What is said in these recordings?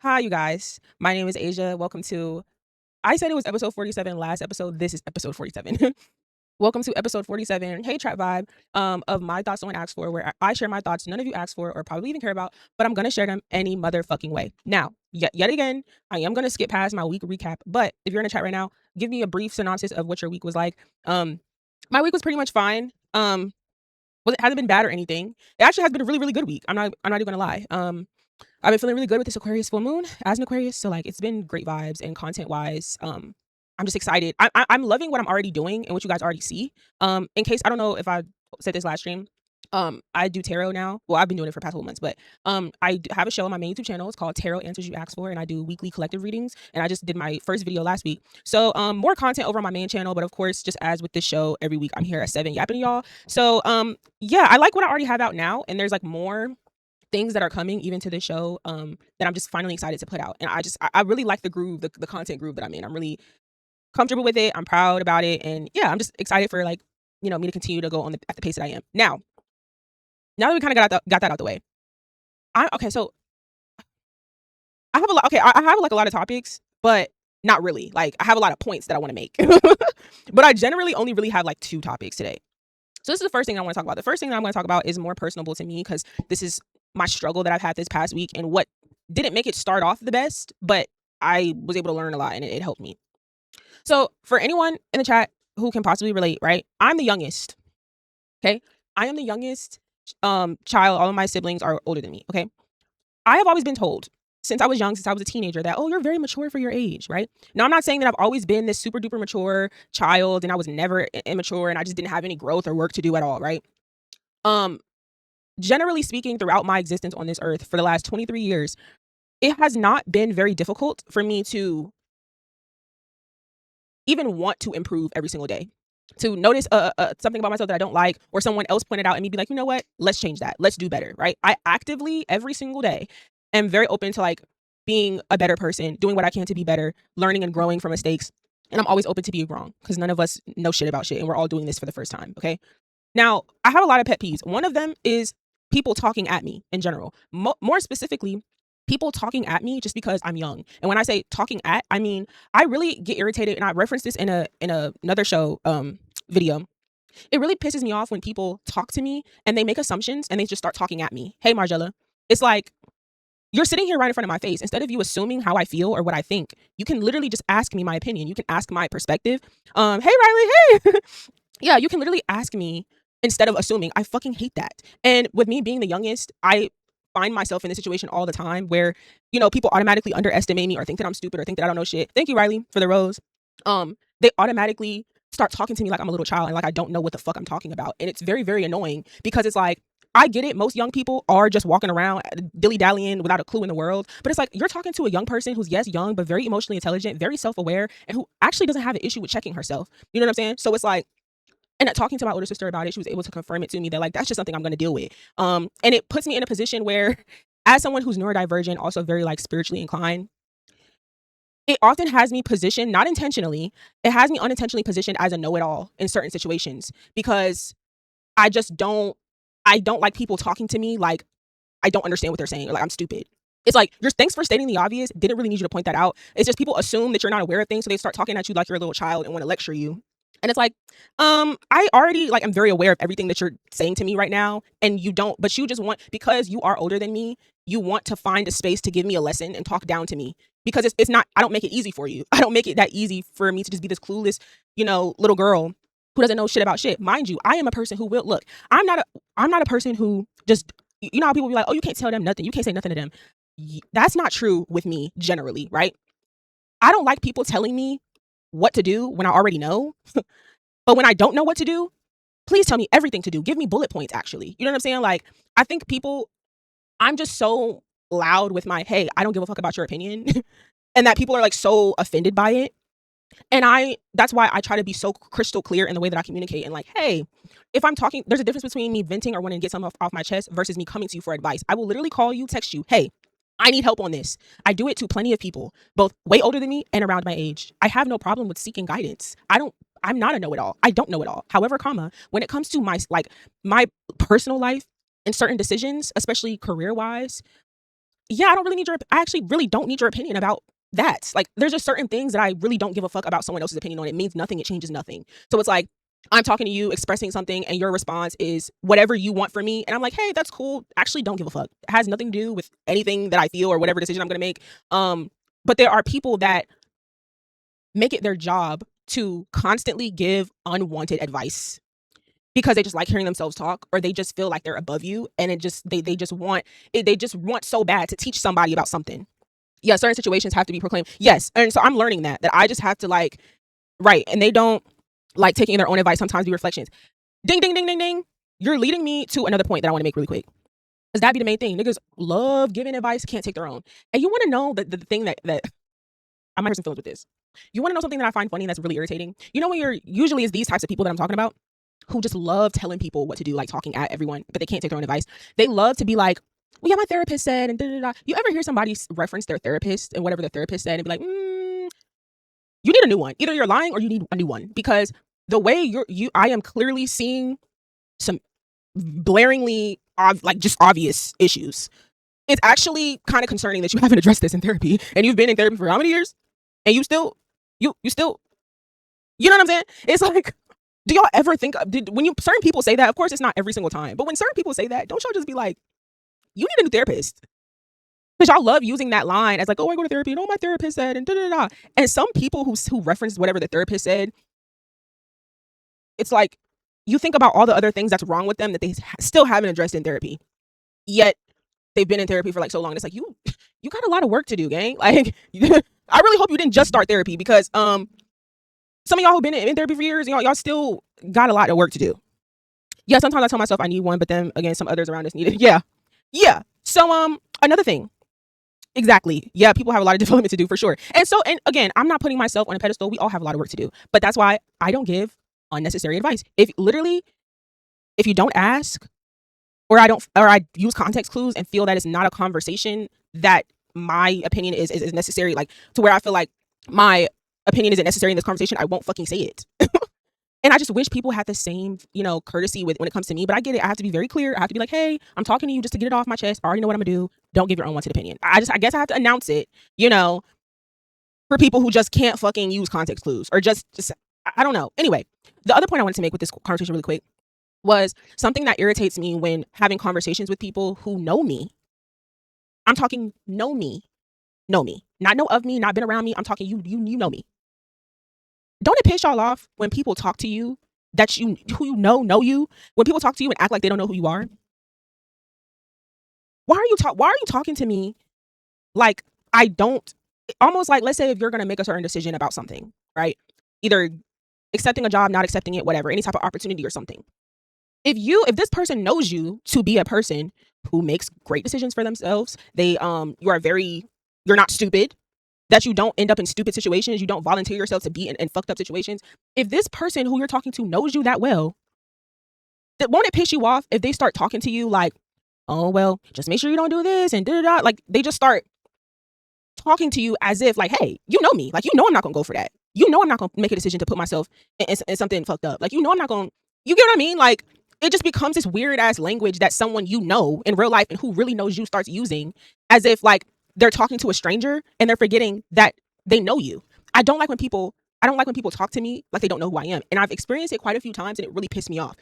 Hi, you guys. My name is Asia. Welcome to, I said it was episode 47 last episode. This is episode 47. Welcome to episode 47. Hey, Trap Vibe, of My Thoughts No One Asked For, where I share my thoughts none of you asked for or probably even care about, but I'm going to share them any motherfucking way. Now, yet again, I am going to skip past my week recap, but if you're in the chat right now, give me a brief synopsis of what your week was like. My week was pretty much fine. It hasn't been bad or anything. It actually has been a really, really good week. I'm not even gonna lie. I've been feeling really good with this Aquarius full moon as an Aquarius. So like it's been great vibes and content wise. I'm just excited. I'm loving what I'm already doing and what you guys already see. In case I don't know if I said this last stream. I do tarot now. Well, I've been doing it for the past couple months, but have a show on my main YouTube channel. It's called Tarot Answers You Asked For, and I do weekly collective readings. And I just did my first video last week. So more content over on my main channel, but of course, just as with this show, every week I'm here at 7 yapping to y'all. So yeah, I like what I already have out now, and there's like more things that are coming even to this show that I'm just finally excited to put out. And I really like the groove, the content groove that I'm in. I'm really comfortable with it. I'm proud about it, and yeah, I'm just excited for like me to continue to go on at the pace that I am now that we kind of got that out the way. Okay, so I have a lot. Okay, I have like a lot of topics, but not really. Like I have a lot of points that I want to make, but I generally only really have like 2 topics today. So this is the first thing I want to talk about. The first thing that I'm going to talk about is more personable to me because this is my struggle that I've had this past week and what didn't make it start off the best, but I was able to learn a lot and it helped me. So for anyone in the chat who can possibly relate, right? I'm the youngest. Okay, I am the youngest child. All of my siblings are older than me. Okay, I have always been told since I was young, since I was a teenager, that, oh, you're very mature for your age, right? Now, I'm not saying that I've always been this super duper mature child and I was never immature and I just didn't have any growth or work to do at all, right? Generally speaking, throughout my existence on this earth for the last 23 years, it has not been very difficult for me to even want to improve every single day. To notice something about myself that I don't like, or someone else pointed out and me be like, you know what, let's change that. Let's do better, right? I actively, every single day, am very open to like being a better person, doing what I can to be better, learning and growing from mistakes. And I'm always open to be wrong because none of us know shit about shit and we're all doing this for the first time, okay? Now, I have a lot of pet peeves. One of them is people talking at me in general. More specifically, people talking at me just because I'm young. And when I say talking at, I mean I really get irritated, and I referenced this in another show video. It really pisses me off when people talk to me and they make assumptions and they just start talking at me. Hey, Margella, it's like you're sitting here right in front of my face. Instead of you assuming how I feel or what I think, you can literally just ask me my opinion. You can ask my perspective. Hey, Riley, hey. Yeah, you can literally ask me instead of assuming. I fucking hate that. And with me being the youngest, I find myself in this situation all the time where, people automatically underestimate me or think that I'm stupid or think that I don't know shit. Thank you, Riley, for the rose. They automatically start talking to me like I'm a little child and like I don't know what the fuck I'm talking about. And it's very, very annoying because it's like, I get it. Most young people are just walking around dilly-dallying without a clue in the world. But it's like you're talking to a young person who's, yes, young, but very emotionally intelligent, very self-aware, and who actually doesn't have an issue with checking herself. You know what I'm saying? So it's like, and talking to my older sister about it, she was able to confirm it to me that like that's just something I'm going to deal with. And it puts me in a position where, as someone who's neurodivergent, also very like spiritually inclined, it often has me positioned, not intentionally, it has me unintentionally positioned as a know-it-all in certain situations because I just don't like people talking to me like I don't understand what they're saying or like I'm stupid. It's like, thanks for stating the obvious. Didn't really need you to point that out. It's just people assume that you're not aware of things, so they start talking at you like you're a little child and want to lecture you. And it's like, I already like I'm very aware of everything that you're saying to me right now, and you don't, but you just want, because you are older than me, you want to find a space to give me a lesson and talk down to me because it's not. I don't make it easy for you. I don't make it that easy for me to just be this clueless, little girl who doesn't know shit about shit. Mind you, I am a person who will look. I'm not a person who just, how people be like, oh, you can't tell them nothing. You can't say nothing to them. That's not true with me generally, right? I don't like people telling me what to do when I already know. But when I don't know what to do, please tell me everything to do. Give me bullet points, actually. You know what I'm saying? Like, I think I'm just so loud with my, hey, I don't give a fuck about your opinion. And that people are like so offended by it. And that's why I try to be so crystal clear in the way that I communicate. And like, hey, if I'm talking, there's a difference between me venting or wanting to get something off my chest versus me coming to you for advice. I will literally call you, text you, hey, I need help on this. I do it to plenty of people, both way older than me and around my age. I have no problem with seeking guidance. I'm not a know-it-all. I don't know it all. However, when it comes to my personal life and certain decisions, especially career-wise, yeah, I actually really don't need your opinion about that. Like, there's just certain things that I really don't give a fuck about someone else's opinion on. It means nothing. It changes nothing. So it's like, I'm talking to you, expressing something, and your response is whatever you want from me. And I'm like, hey, that's cool. Actually, don't give a fuck. It has nothing to do with anything that I feel or whatever decision I'm going to make. But there are people that make it their job to constantly give unwanted advice because they just like hearing themselves talk, or they just feel like they're above you, and they just want so bad to teach somebody about something. Yeah, certain situations have to be proclaimed. Yes, and so I'm learning that I just have to, like, right, and they don't like taking their own advice. Sometimes be reflections. Ding, ding, ding, ding, ding. You're leading me to another point that I want to make really quick. Because that be the main thing. Niggas love giving advice, can't take their own. And you want to know the thing that I might hurt some feelings with this. You want to know something that I find funny that's really irritating? You know, when you're usually is these types of people that I'm talking about who just love telling people what to do, like talking at everyone, but they can't take their own advice. They love to be like, well, yeah, my therapist said, and da da da. You ever hear somebody reference their therapist and whatever the therapist said and be like, you need a new one. Either you're lying or you need a new one, because the way I am clearly seeing some blaringly like just obvious issues. It's actually kind of concerning that you haven't addressed this in therapy, and you've been in therapy for how many years, and you still, you still, you know what I'm saying? It's like, do y'all ever think when certain people say that? Of course, it's not every single time, but when certain people say that, don't y'all just be like, you need a new therapist? Because y'all love using that line as like, oh, I go to therapy and oh, my therapist said, and da da da. And some people who reference whatever the therapist said, it's like, you think about all the other things that's wrong with them that they still haven't addressed in therapy. Yet they've been in therapy for like so long. It's like, you got a lot of work to do, gang. Like, I really hope you didn't just start therapy, because some of y'all who've been in therapy for years, y'all still got a lot of work to do. Yeah, sometimes I tell myself I need one, but then again, some others around us need it. Yeah. Yeah. So another thing. Exactly. Yeah, people have a lot of development to do for sure. And again, I'm not putting myself on a pedestal. We all have a lot of work to do. But that's why I don't give unnecessary advice. If you don't ask, or I use context clues and feel that it's not a conversation that my opinion is necessary, like to where I feel like my opinion isn't necessary in this conversation, I won't fucking say it. And I just wish people had the same, courtesy when it comes to me. But I get it. I have to be very clear. I have to be like, hey, I'm talking to you just to get it off my chest. I already know what I'm gonna do. Don't give your unwanted opinion. I guess I have to announce it, for people who just can't fucking use context clues, or just I don't know. Anyway, the other point I wanted to make with this conversation really quick was something that irritates me when having conversations with people who know me. I'm talking know me, not know of me, not been around me. I'm talking you know me. Don't it piss y'all off when people talk to you who you know you? When people talk to you and act like they don't know who you are? Why are you talking to me like I don't? Almost like, let's say if you're gonna make a certain decision about something, right? Either accepting a job, not accepting it, whatever, any type of opportunity or something. If this person knows you to be a person who makes great decisions for themselves, you're not stupid, that you don't end up in stupid situations, you don't volunteer yourself to be in fucked up situations. If this person who you're talking to knows you that well, won't it piss you off if they start talking to you like, oh, well, just make sure you don't do this and da da da. Like, they just start talking to you as if like, hey, you know me. Like, I'm not gonna go for that. I'm not gonna make a decision to put myself in something fucked up. Like, I'm not gonna, you get what I mean? Like, it just becomes this weird ass language that someone in real life and who really knows you starts using as if like they're talking to a stranger and they're forgetting that they know you. I don't like when people talk to me like they don't know who I am. And I've experienced it quite a few times, and it really pissed me off.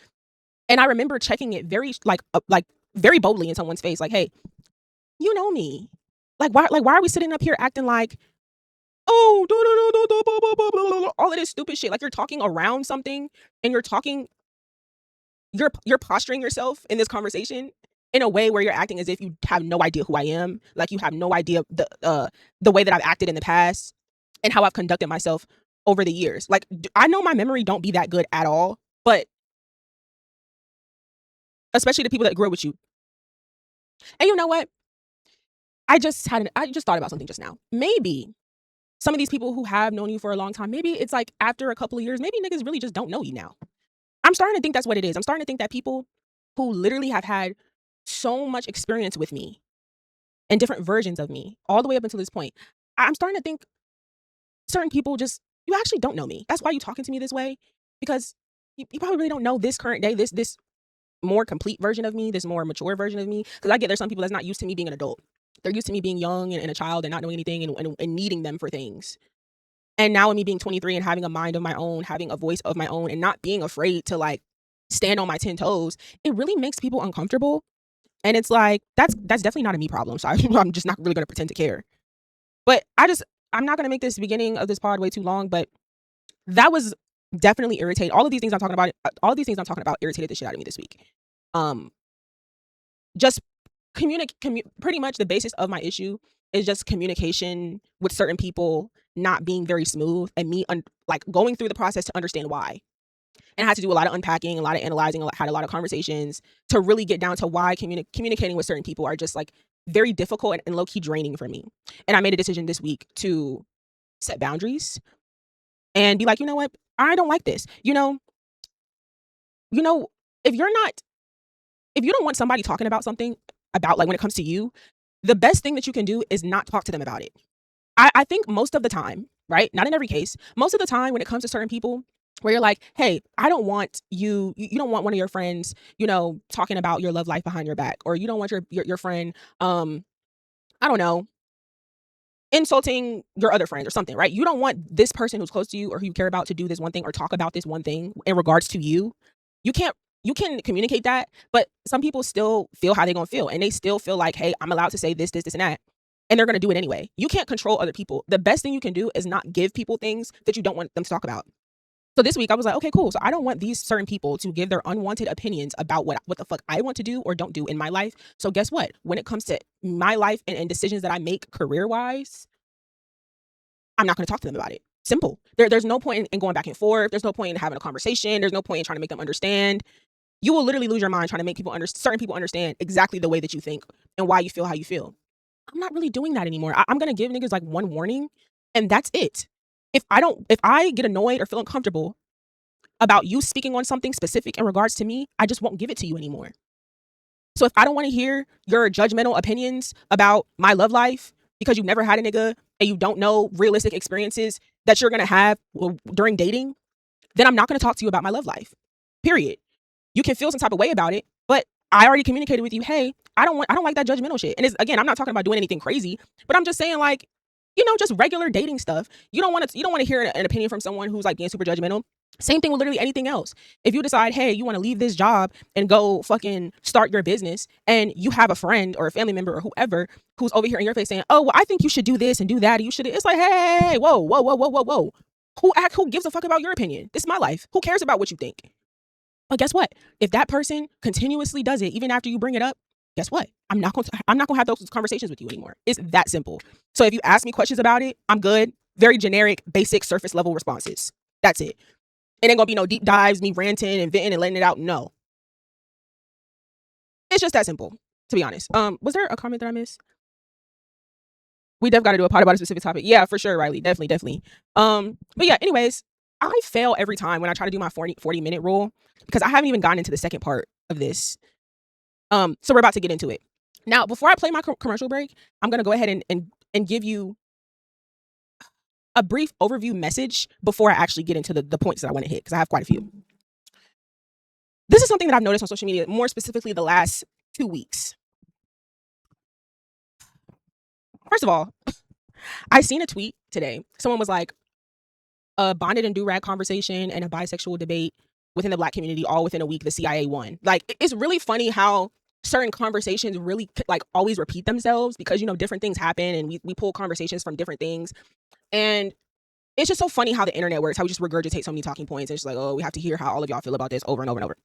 And I remember checking it very very boldly in someone's face, like, hey, you know me. Why are we sitting up here acting like, oh, all of this stupid shit? Like, you're talking around something, and you're posturing yourself in this conversation in a way where you're acting as if you have no idea who I am. Like, you have no idea the way that I've acted in the past and how I've conducted myself over the years. Like, I know my memory don't be that good at all, but especially the people that grew up with you. And you know what? I just thought about something just now. Maybe some of these people who have known you for a long time, maybe it's like after a couple of years, maybe niggas really just don't know you now. I'm starting to think that's what it is. I'm starting to think that people who literally have had so much experience with me and different versions of me all the way up until this point, I'm starting to think certain people you actually don't know me. That's why you're talking to me this way, because you probably really don't know this current day, this more complete version of me, this more mature version of me. Because I get there's some people that's not used to me being an adult. They're used to me being young and a child and not knowing anything and needing them for things. And now with me being 23 and having a mind of my own, having a voice of my own, and not being afraid to like stand on my 10 toes, it really makes people uncomfortable. And it's like, that's definitely not a me problem. So I'm just not really gonna pretend to care. But I'm not gonna make this beginning of this pod way too long, but that was definitely irritating. All of these things I'm talking about irritated the shit out of me this week. Um, just pretty much the basis of my issue is just communication with certain people not being very smooth, and me like going through the process to understand why. And I had to do a lot of unpacking, a lot of analyzing, had a lot of conversations to really get down to why communicating with certain people are just like very difficult and low key draining for me. And I made a decision this week to set boundaries and be like, you know what? I don't like this. You know, if you're not, if you don't want somebody talking about something about like when it comes to you, the best thing that you can do is not talk to them about it. I think most of the time, right? Not in every case, most of the time when it comes to certain people, where you're like, hey, I don't want you don't want one of your friends, talking about your love life behind your back, or you don't want your friend, I don't know, insulting your other friends or something, right? You don't want this person who's close to you or who you care about to do this one thing or talk about this one thing in regards to you. You can't you can communicate that, but some people still feel how they're gonna feel. And they still feel like, hey, I'm allowed to say this, and that. And they're gonna do it anyway. You can't control other people. The best thing you can do is not give people things that you don't want them to talk about. So this week I was like, okay, cool. So I don't want these certain people to give their unwanted opinions about what the fuck I want to do or don't do in my life. So guess what? When it comes to my life and decisions that I make career wise, I'm not going to talk to them about it. Simple. There's no point in going back and forth. There's no point in having a conversation. There's no point in trying to make them understand. You will literally lose your mind trying to make certain people understand exactly the way that you think and why you feel how you feel. I'm not really doing that anymore. I'm going to give niggas like one warning and that's it. If I get annoyed or feel uncomfortable about you speaking on something specific in regards to me, I just won't give it to you anymore. So if I don't want to hear your judgmental opinions about my love life because you've never had a nigga and you don't know realistic experiences that you're going to have during dating, then I'm not going to talk to you about my love life. Period. You can feel some type of way about it, but I already communicated with you, hey, I don't like that judgmental shit. And again, I'm not talking about doing anything crazy, but I'm just saying like, just regular dating stuff. You don't want to hear an opinion from someone who's like being super judgmental. Same thing with literally anything else. If you decide, hey, you want to leave this job and go fucking start your business, and you have a friend or a family member or whoever who's over here in your face saying, oh, well, I think you should do this and do that. And you should. It's like, hey, whoa, whoa, whoa, whoa, whoa, whoa. Who gives a fuck about your opinion? This is my life. Who cares about what you think? But guess what? If that person continuously does it, even after you bring it up, guess what? I'm not going to have those conversations with you anymore. It's that simple. So if you ask me questions about it, I'm good. Very generic, basic, surface level responses. That's it. It ain't gonna be no deep dives, me ranting and venting and letting it out. No. It's just that simple, to be honest. Was there a comment that I missed? We definitely got to do a pod about a specific topic. Yeah, for sure, Riley. Definitely. But yeah, anyways, I fail every time when I try to do my 40-minute rule because I haven't even gotten into the second part of this. So we're about to get into it. Now, before I play my commercial break, I'm gonna go ahead and give you a brief overview message before I actually get into the points that I want to hit, because I have quite a few. This is something that I've noticed on social media, more specifically the last 2 weeks. First of all, I seen a tweet today. Someone was like, a bonded and do-rag conversation and a bisexual debate within the Black community all within a week, the CIA won. Like, it's really funny how certain conversations really like always repeat themselves because, different things happen and we pull conversations from different things. And it's just so funny how the internet works, how we just regurgitate so many talking points. And it's just like, oh, we have to hear how all of y'all feel about this over and over and over.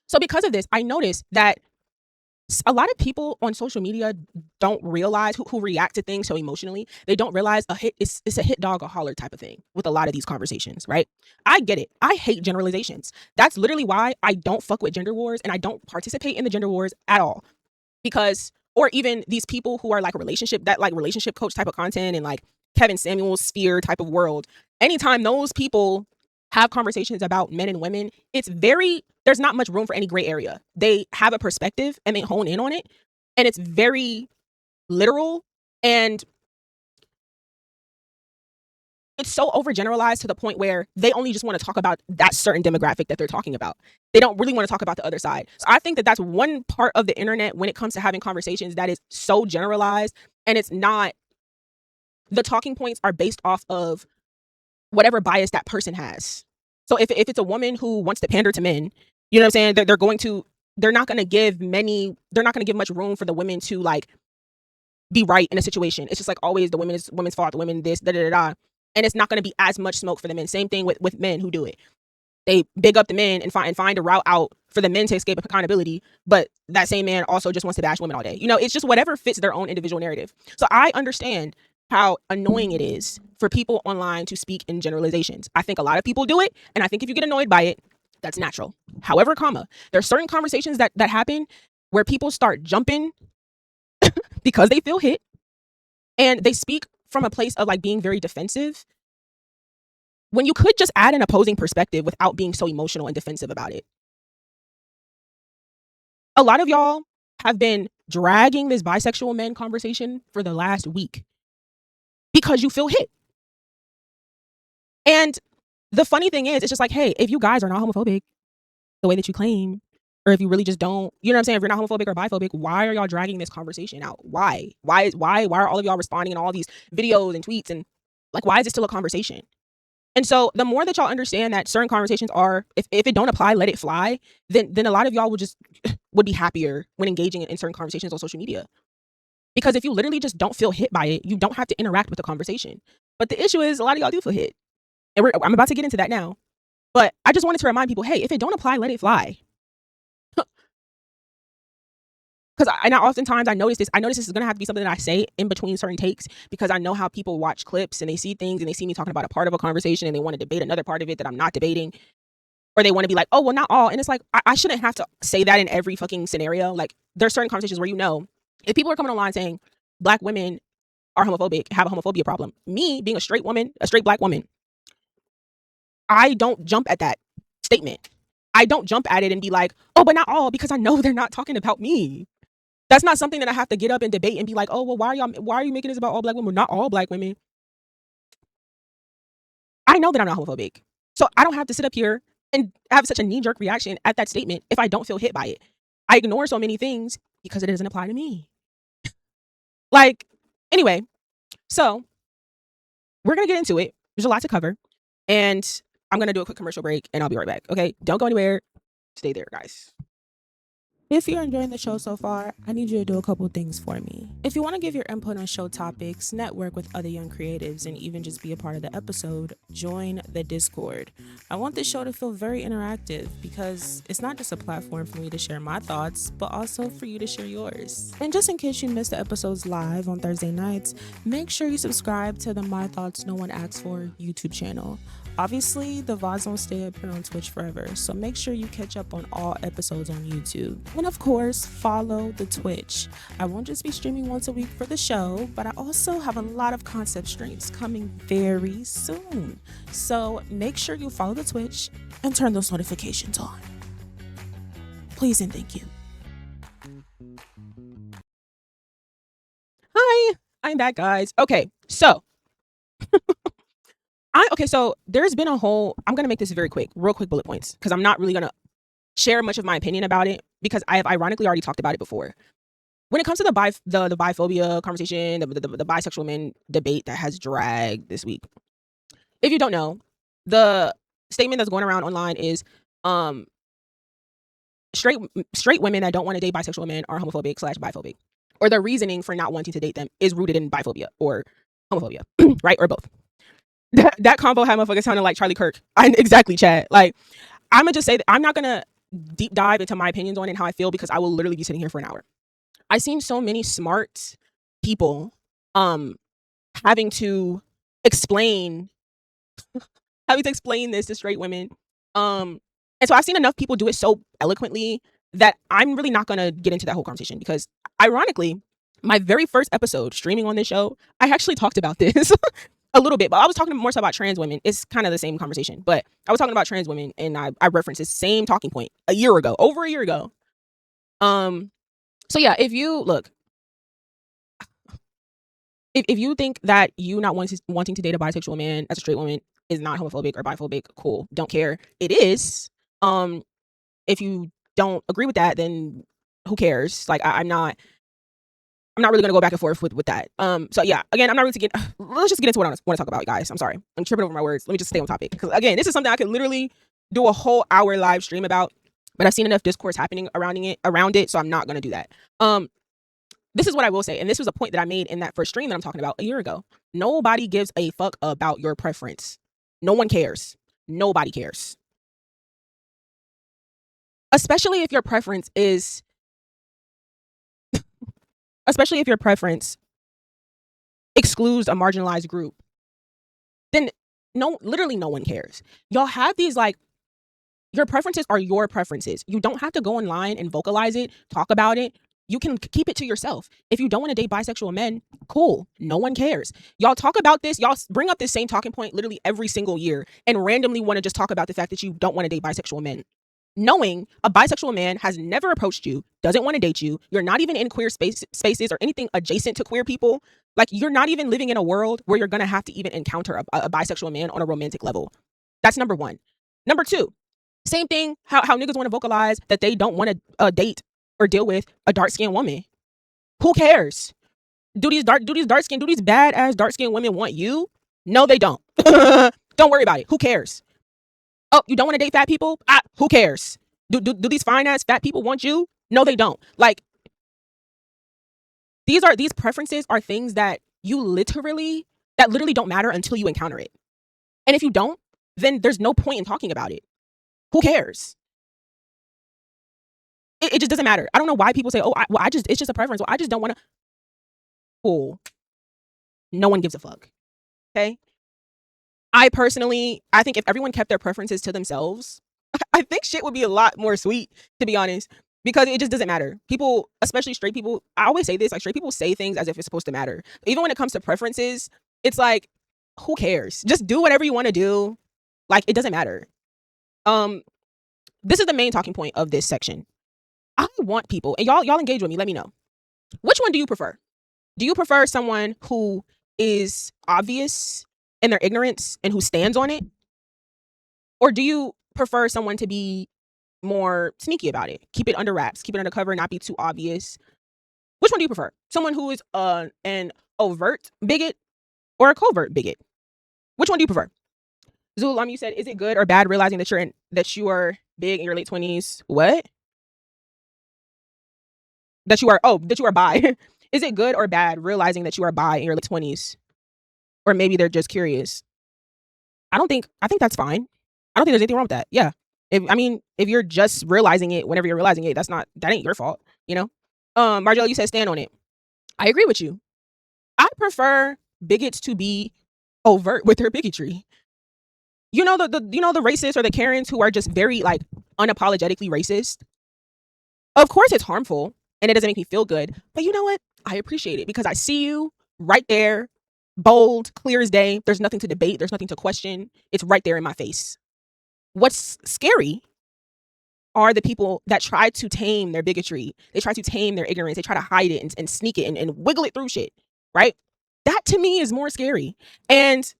So because of this, I noticed that a lot of people on social media don't realize who react to things so emotionally. They don't realize it's a hit dog or holler type of thing with a lot of these conversations, right? I get it. I hate generalizations. That's literally why I don't fuck with gender wars and I don't participate in the gender wars at all. Because, or even these people who are like relationship coach type of content and like Kevin Samuel's sphere type of world. Anytime those people have conversations about men and women, there's not much room for any gray area. They have a perspective and they hone in on it. And it's very literal and it's so overgeneralized to the point where they only just want to talk about that certain demographic that they're talking about. They don't really want to talk about the other side. So I think that that's one part of the internet when it comes to having conversations that is so generalized, and it's not, the talking points are based off of whatever bias that person has. So if it's a woman who wants to pander to men, you know what I'm saying? They're not going to give much room for the women to like be right in a situation. It's just like always the women's fault, the women this, da da da da. And it's not going to be as much smoke for the men. Same thing with men who do it. They big up the men and find a route out for the men to escape accountability, but that same man also just wants to bash women all day. You know, it's just whatever fits their own individual narrative. So I understand how annoying it is for people online to speak in generalizations. I think a lot of people do it, and I think if you get annoyed by it, that's natural. However, there are certain conversations that happen where people start jumping because they feel hit, and they speak from a place of like being very defensive, when you could just add an opposing perspective without being so emotional and defensive about it. A lot of y'all have been dragging this bisexual men conversation for the last week because you feel hit. And the funny thing is, it's just like, hey, if you guys are not homophobic the way that you claim, or if you really just don't, you know what I'm saying? If you're not homophobic or biphobic, why are y'all dragging this conversation out? Why are all of y'all responding in all these videos and tweets, and like, why is it still a conversation? And so the more that y'all understand that certain conversations are, if it don't apply, let it fly, then a lot of y'all would be happier when engaging in certain conversations on social media. Because if you literally just don't feel hit by it, you don't have to interact with the conversation. But the issue is a lot of y'all do feel hit. And I'm about to get into that now. But I just wanted to remind people, hey, if it don't apply, let it fly. Because oftentimes I notice this is going to have to be something that I say in between certain takes, because I know how people watch clips and they see things and they see me talking about a part of a conversation and they want to debate another part of it that I'm not debating. Or they want to be like, oh, well, not all. And it's like, I shouldn't have to say that in every fucking scenario. Like, there's certain conversations where, you know, if people are coming online saying Black women are homophobic, have a homophobia problem, me being a straight Black woman, I don't jump at that statement. I don't jump at it and be like, oh, but not all, because I know they're not talking about me. That's not something that I have to get up and debate and be like, oh, well, why are you making this about all Black women? Not all Black women. I know that I'm not homophobic. So I don't have to sit up here and have such a knee-jerk reaction at that statement if I don't feel hit by it. I ignore so many things because it doesn't apply to me. Like, anyway, so we're going to get into it. There's a lot to cover. And I'm going to do a quick commercial break and I'll be right back. Okay? Don't go anywhere. Stay there, guys. If you're enjoying the show so far, I need you to do a couple things for me. If you want to give your input on show topics, network with other young creatives, and even just be a part of the episode, join the Discord. I want this show to feel very interactive because it's not just a platform for me to share my thoughts, but also for you to share yours. And just in case you missed the episodes live on Thursday nights, make sure you subscribe to the My Thoughts No One Asks For YouTube channel. Obviously, the VODs don't stay up here on Twitch forever, so make sure you catch up on all episodes on YouTube. And of course, follow the Twitch. I won't just be streaming once a week for the show, but I also have a lot of concept streams coming very soon. So make sure you follow the Twitch and turn those notifications on. Please and thank you. Hi, I'm back, guys. Okay, so so there's been I'm going to make this real quick bullet points, because I'm not really going to share much of my opinion about it, because I have ironically already talked about it before. When it comes to the biphobia conversation, the bisexual men debate that has dragged this week. If you don't know, the statement that's going around online is straight women that don't want to date bisexual men are homophobic / biphobic. Or the reasoning for not wanting to date them is rooted in biphobia or homophobia, right? Or both. That combo had motherfuckers sounding like Charlie Kirk. Exactly, Chad. Like, I'm gonna just say that I'm not gonna deep dive into my opinions on it and how I feel, because I will literally be sitting here for an hour. I've seen so many smart people having to explain this to straight women. And so I've seen enough people do it so eloquently that I'm really not gonna get into that whole conversation, because ironically, my very first episode streaming on this show, I actually talked about this a little bit, but I was talking more so about trans women. It's kind of the same conversation, but I was talking about trans women, and I referenced this same talking point over a year ago. So yeah, if you look, If you think that you not wanting to date a bisexual man as a straight woman is not homophobic or biphobic, cool. Don't care. It is. If you don't agree with that, then who cares? Like I'm not really gonna go back and forth with that. So yeah, again, I'm not really to get. Let's just get into what I want to talk about, guys. I'm sorry, I'm tripping over my words. Let me just stay on topic because again, this is something I could literally do a whole hour live stream about, but I've seen enough discourse happening around it, so I'm not gonna do that. This is what I will say, and this was a point that I made in that first stream that I'm talking about a year ago. Nobody gives a fuck about your preference. No one cares. Nobody cares. Especially if your preference is especially if your preference excludes a marginalized group, then literally no one cares. Y'all have these like your preferences are your preferences. You don't have to go online and vocalize it, talk about it. You can keep it to yourself. If you don't want to date bisexual men, cool. No one cares. Y'all talk about this. Y'all bring up this same talking point literally every single year and randomly want to just talk about the fact that you don't want to date bisexual men. Knowing a bisexual man has never approached you, doesn't want to date you, you're not even in queer spaces or anything adjacent to queer people. Like you're not even living in a world where you're going to have to even encounter a bisexual man on a romantic level. That's number one. Number two, same thing, how niggas want to vocalize that they don't want to date or deal with a dark-skinned woman. Who cares? Do these badass dark-skinned women want you? No, they don't. Don't worry about it. Who cares? Oh, you don't want to date fat people? Who cares? Do these fine ass fat people want you? No, they don't. Like these preferences are things that literally don't matter until you encounter it. And if you don't, then there's no point in talking about it. Who cares? It just doesn't matter. I don't know why people say, "Oh, it's just a preference." Well, I just don't want to. Cool. No one gives a fuck. Okay. I think if everyone kept their preferences to themselves, I think shit would be a lot more sweet, to be honest, because it just doesn't matter. People, especially straight people, I always say this, like straight people say things as if it's supposed to matter. Even when it comes to preferences, it's like, who cares? Just do whatever you want to do. Like, it doesn't matter. This is the main talking point of this section. I want people, and y'all engage with me. Let me know. Which one do you prefer? Do you prefer someone who is obvious in their ignorance and who stands on it? Or do you prefer someone to be more sneaky about it? Keep it under wraps, keep it undercover, not be too obvious. Which one do you prefer? Someone who is an overt bigot or a covert bigot? Which one do you prefer? Zulam, you said, is it good or bad realizing that you are big in your late 20s? What? That you are bi. Is it good or bad realizing that you are bi in your late 20s? Or maybe they're just curious. I think that's fine. I don't think there's anything wrong with that. Yeah. If you're just realizing it whenever you're realizing it, that ain't your fault, you know? Margella, you said stand on it. I agree with you. I prefer bigots to be overt with their bigotry. You know the racists or the Karens who are just very like unapologetically racist. Of course it's harmful and it doesn't make me feel good, but you know what? I appreciate it because I see you right there, bold, clear as day. There's nothing to debate. There's nothing to question. It's right there in my face. What's scary are the people that try to tame their bigotry. They try to tame their ignorance. They try to hide it and sneak it and wiggle it through shit, right? That to me is more scary. And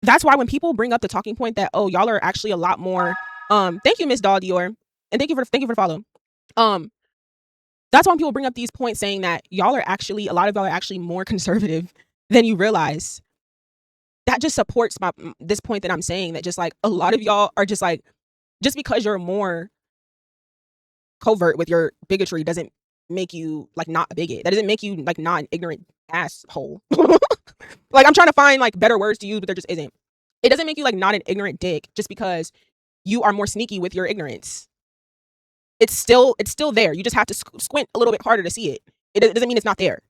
that's why when people bring up the talking point that, oh, y'all are actually a lot more, thank you, Miss Doll Dior. And thank you for the follow. That's when people bring up these points saying that a lot of y'all are actually more conservative than you realize. That just supports this point that I'm saying, that just like a lot of y'all are just like, just because you're more covert with your bigotry doesn't make you like not a bigot. That doesn't make you like not an ignorant asshole. Like I'm trying to find like better words to use, but there just isn't. It doesn't make you like not an ignorant dick just because you are more sneaky with your ignorance. It's still there. You just have to squint a little bit harder to see it. It doesn't mean it's not there.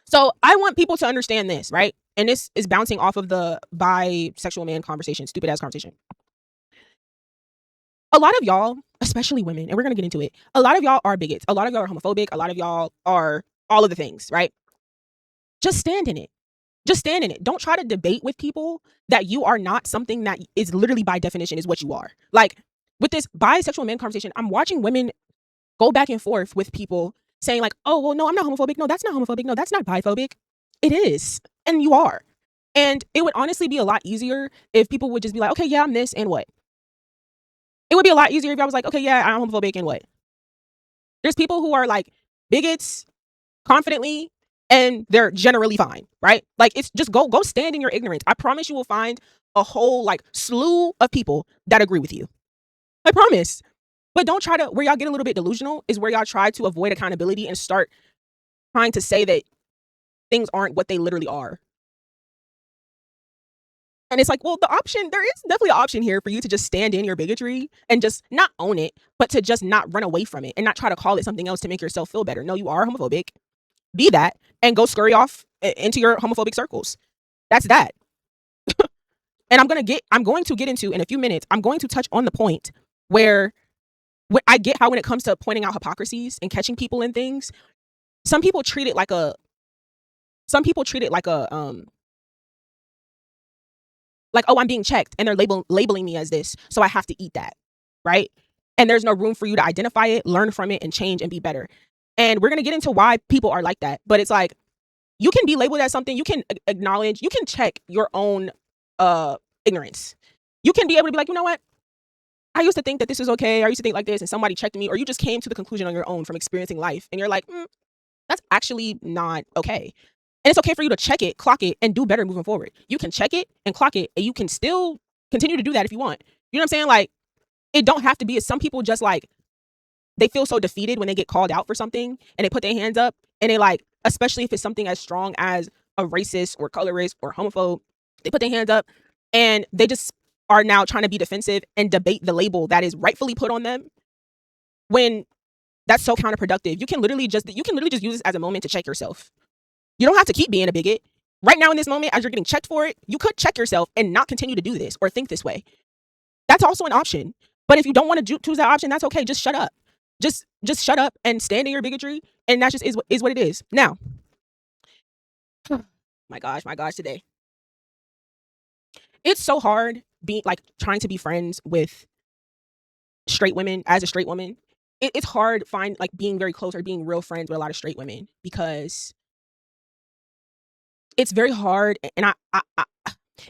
So I want people to understand this, right? And this is bouncing off of the bisexual man conversation, stupid ass conversation. A lot of y'all, especially women, and we're going to get into it, a lot of y'all are bigots. A lot of y'all are homophobic. A lot of y'all are all of the things, right? Just stand in it. Just stand in it. Don't try to debate with people that you are not something that is literally by definition is what you are. Like with this bisexual man conversation, I'm watching women go back and forth with people saying like, oh, well, no, I'm not homophobic. No, that's not homophobic. No, that's not biphobic. It is. And you are. And it would honestly be a lot easier if people would just be like, okay, yeah, I'm this and what? It would be a lot easier if I was like, okay, yeah, I'm homophobic and what? There's people who are like bigots confidently and they're generally fine, right? Like it's just go stand in your ignorance. I promise you will find a whole like slew of people that agree with you. I promise. But don't try to where y'all get a little bit delusional is where y'all try to avoid accountability and start trying to say that things aren't what they literally are. And it's like, well, there is definitely an option here for you to just stand in your bigotry and just not own it, but to just not run away from it and not try to call it something else to make yourself feel better. No, you are homophobic. Be that and go scurry off into your homophobic circles. That's that. And I'm going to get into in a few minutes, I'm going to touch on the point where I get how when it comes to pointing out hypocrisies and catching people in things, some people treat it like a like, oh, I'm being checked and they're labeling me as this, so I have to eat that, right? And there's no room for you to identify it, learn from it, and change and be better. And we're gonna get into why people are like that. But it's like you can be labeled as something, you can acknowledge, you can check your own ignorance. You can be able to be like, you know what? I used to think that this was okay. I used to think like this, and somebody checked me, or you just came to the conclusion on your own from experiencing life, and you're like, that's actually not okay. And it's okay for you to check it, clock it, and do better moving forward. You can check it and clock it, and you can still continue to do that if you want. You know what I'm saying? Like, it don't have to be. Some people just like, they feel so defeated when they get called out for something and they put their hands up and they like, especially if it's something as strong as a racist or colorist or homophobe, they put their hands up and they just are now trying to be defensive and debate the label that is rightfully put on them when that's so counterproductive. You can literally just use this as a moment to check yourself. You don't have to keep being a bigot. Right now in this moment, as you're getting checked for it, you could check yourself and not continue to do this or think this way. That's also an option. But if you don't want to choose that option, that's okay. Just shut up. Just shut up and stand in your bigotry, and that just is what it is. Now, my gosh, today. It's so hard being like trying to be friends with straight women as a straight woman. It's hard being very close or being real friends with a lot of straight women because it's very hard, and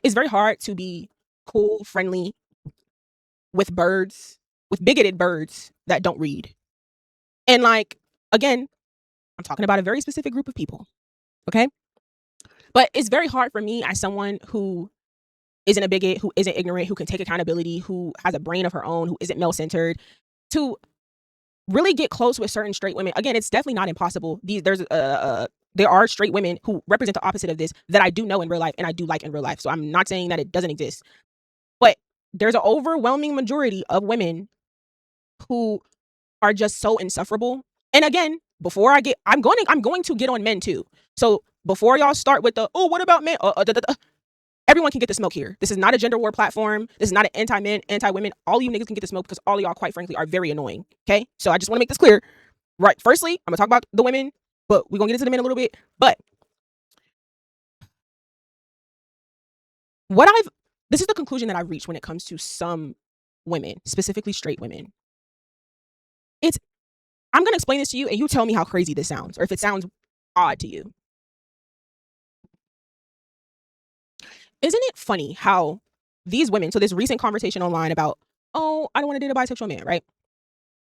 it's very hard to be cool, friendly with bigoted birds that don't read. And like, again, I'm talking about a very specific group of people. Okay. But it's very hard for me as someone who isn't a bigot, who isn't ignorant, who can take accountability, who has a brain of her own, who isn't male centered, to really get close with certain straight women. Again, it's definitely not impossible. There are straight women who represent the opposite of this that I do know in real life and I do like in real life. So I'm not saying that it doesn't exist. But there's an overwhelming majority of women who are just so insufferable. And again, I'm going to get on men too. So before y'all start with what about men? Everyone can get the smoke here. This is not a gender war platform. This is not an anti-men, anti-women. All you niggas can get the smoke because all of y'all, quite frankly, are very annoying. Okay? So I just want to make this clear. Right. Firstly, I'm going to talk about the women, but we're going to get into the men a little bit. But this is the conclusion that I've reached when it comes to some women, specifically straight women. I'm going to explain this to you and you tell me how crazy this sounds or if it sounds odd to you. Isn't it funny how these women, so this recent conversation online about, oh, I don't want to date a bisexual man, right?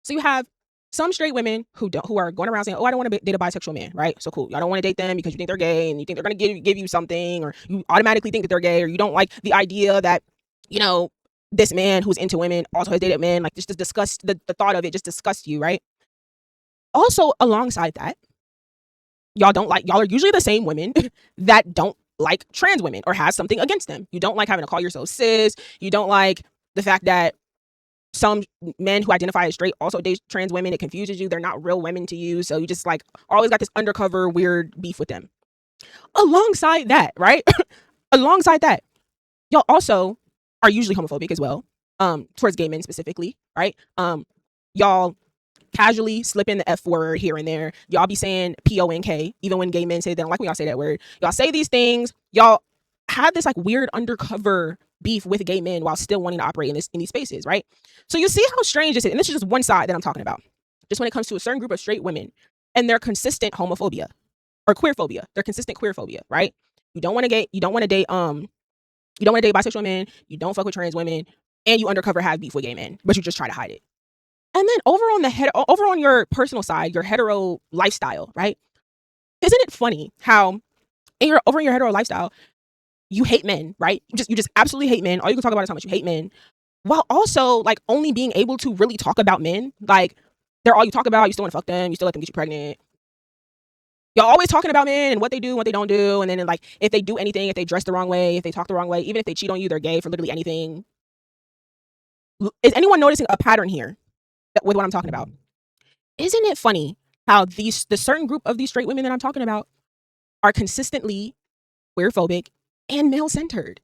So you have some straight women who are going around saying, oh, I don't want to date a bisexual man, right? So cool. Y'all don't want to date them because you think they're gay and you think they're going to give you something, or you automatically think that they're gay, or you don't like the idea that, this man who's into women also has dated men. Like, just the thought of it just disgusts you, right? Also, alongside that, y'all are usually the same women that don't like trans women or has something against them. You don't like having to call yourself cis. You don't like the fact that some men who identify as straight also date trans women. It confuses you. They're not real women to you. So you just like always got this undercover weird beef with them. Alongside that, right? Alongside that, y'all also are usually homophobic as well, towards gay men specifically, right? Y'all casually slip in the F word here and there. Y'all be saying PONK, even when gay men say they don't like when y'all say that word. Y'all say these things. Y'all have this like weird undercover beef with gay men while still wanting to operate in these spaces, right? So you see how strange this is. And this is just one side that I'm talking about. Just when it comes to a certain group of straight women and their consistent homophobia. or queer phobia. They're consistent queer phobia, right? You don't want to date. You don't want to date bisexual men. You don't fuck with trans women, and you undercover have beef with gay men, but you just try to hide it. And then over on your personal side, your hetero lifestyle, right? Isn't it funny how over in your hetero lifestyle, you hate men, right? You just absolutely hate men. All you can talk about is how much you hate men, while also like only being able to really talk about men. Like they're all you talk about. You still want to fuck them. You still let them get you pregnant. Y'all always talking about men and what they do and what they don't do. And then like if they do anything, if they dress the wrong way, if they talk the wrong way, even if they cheat on you, they're gay for literally anything. Is anyone noticing a pattern here with what I'm talking about? Isn't it funny how the certain group of these straight women that I'm talking about are consistently queer phobic and male centered?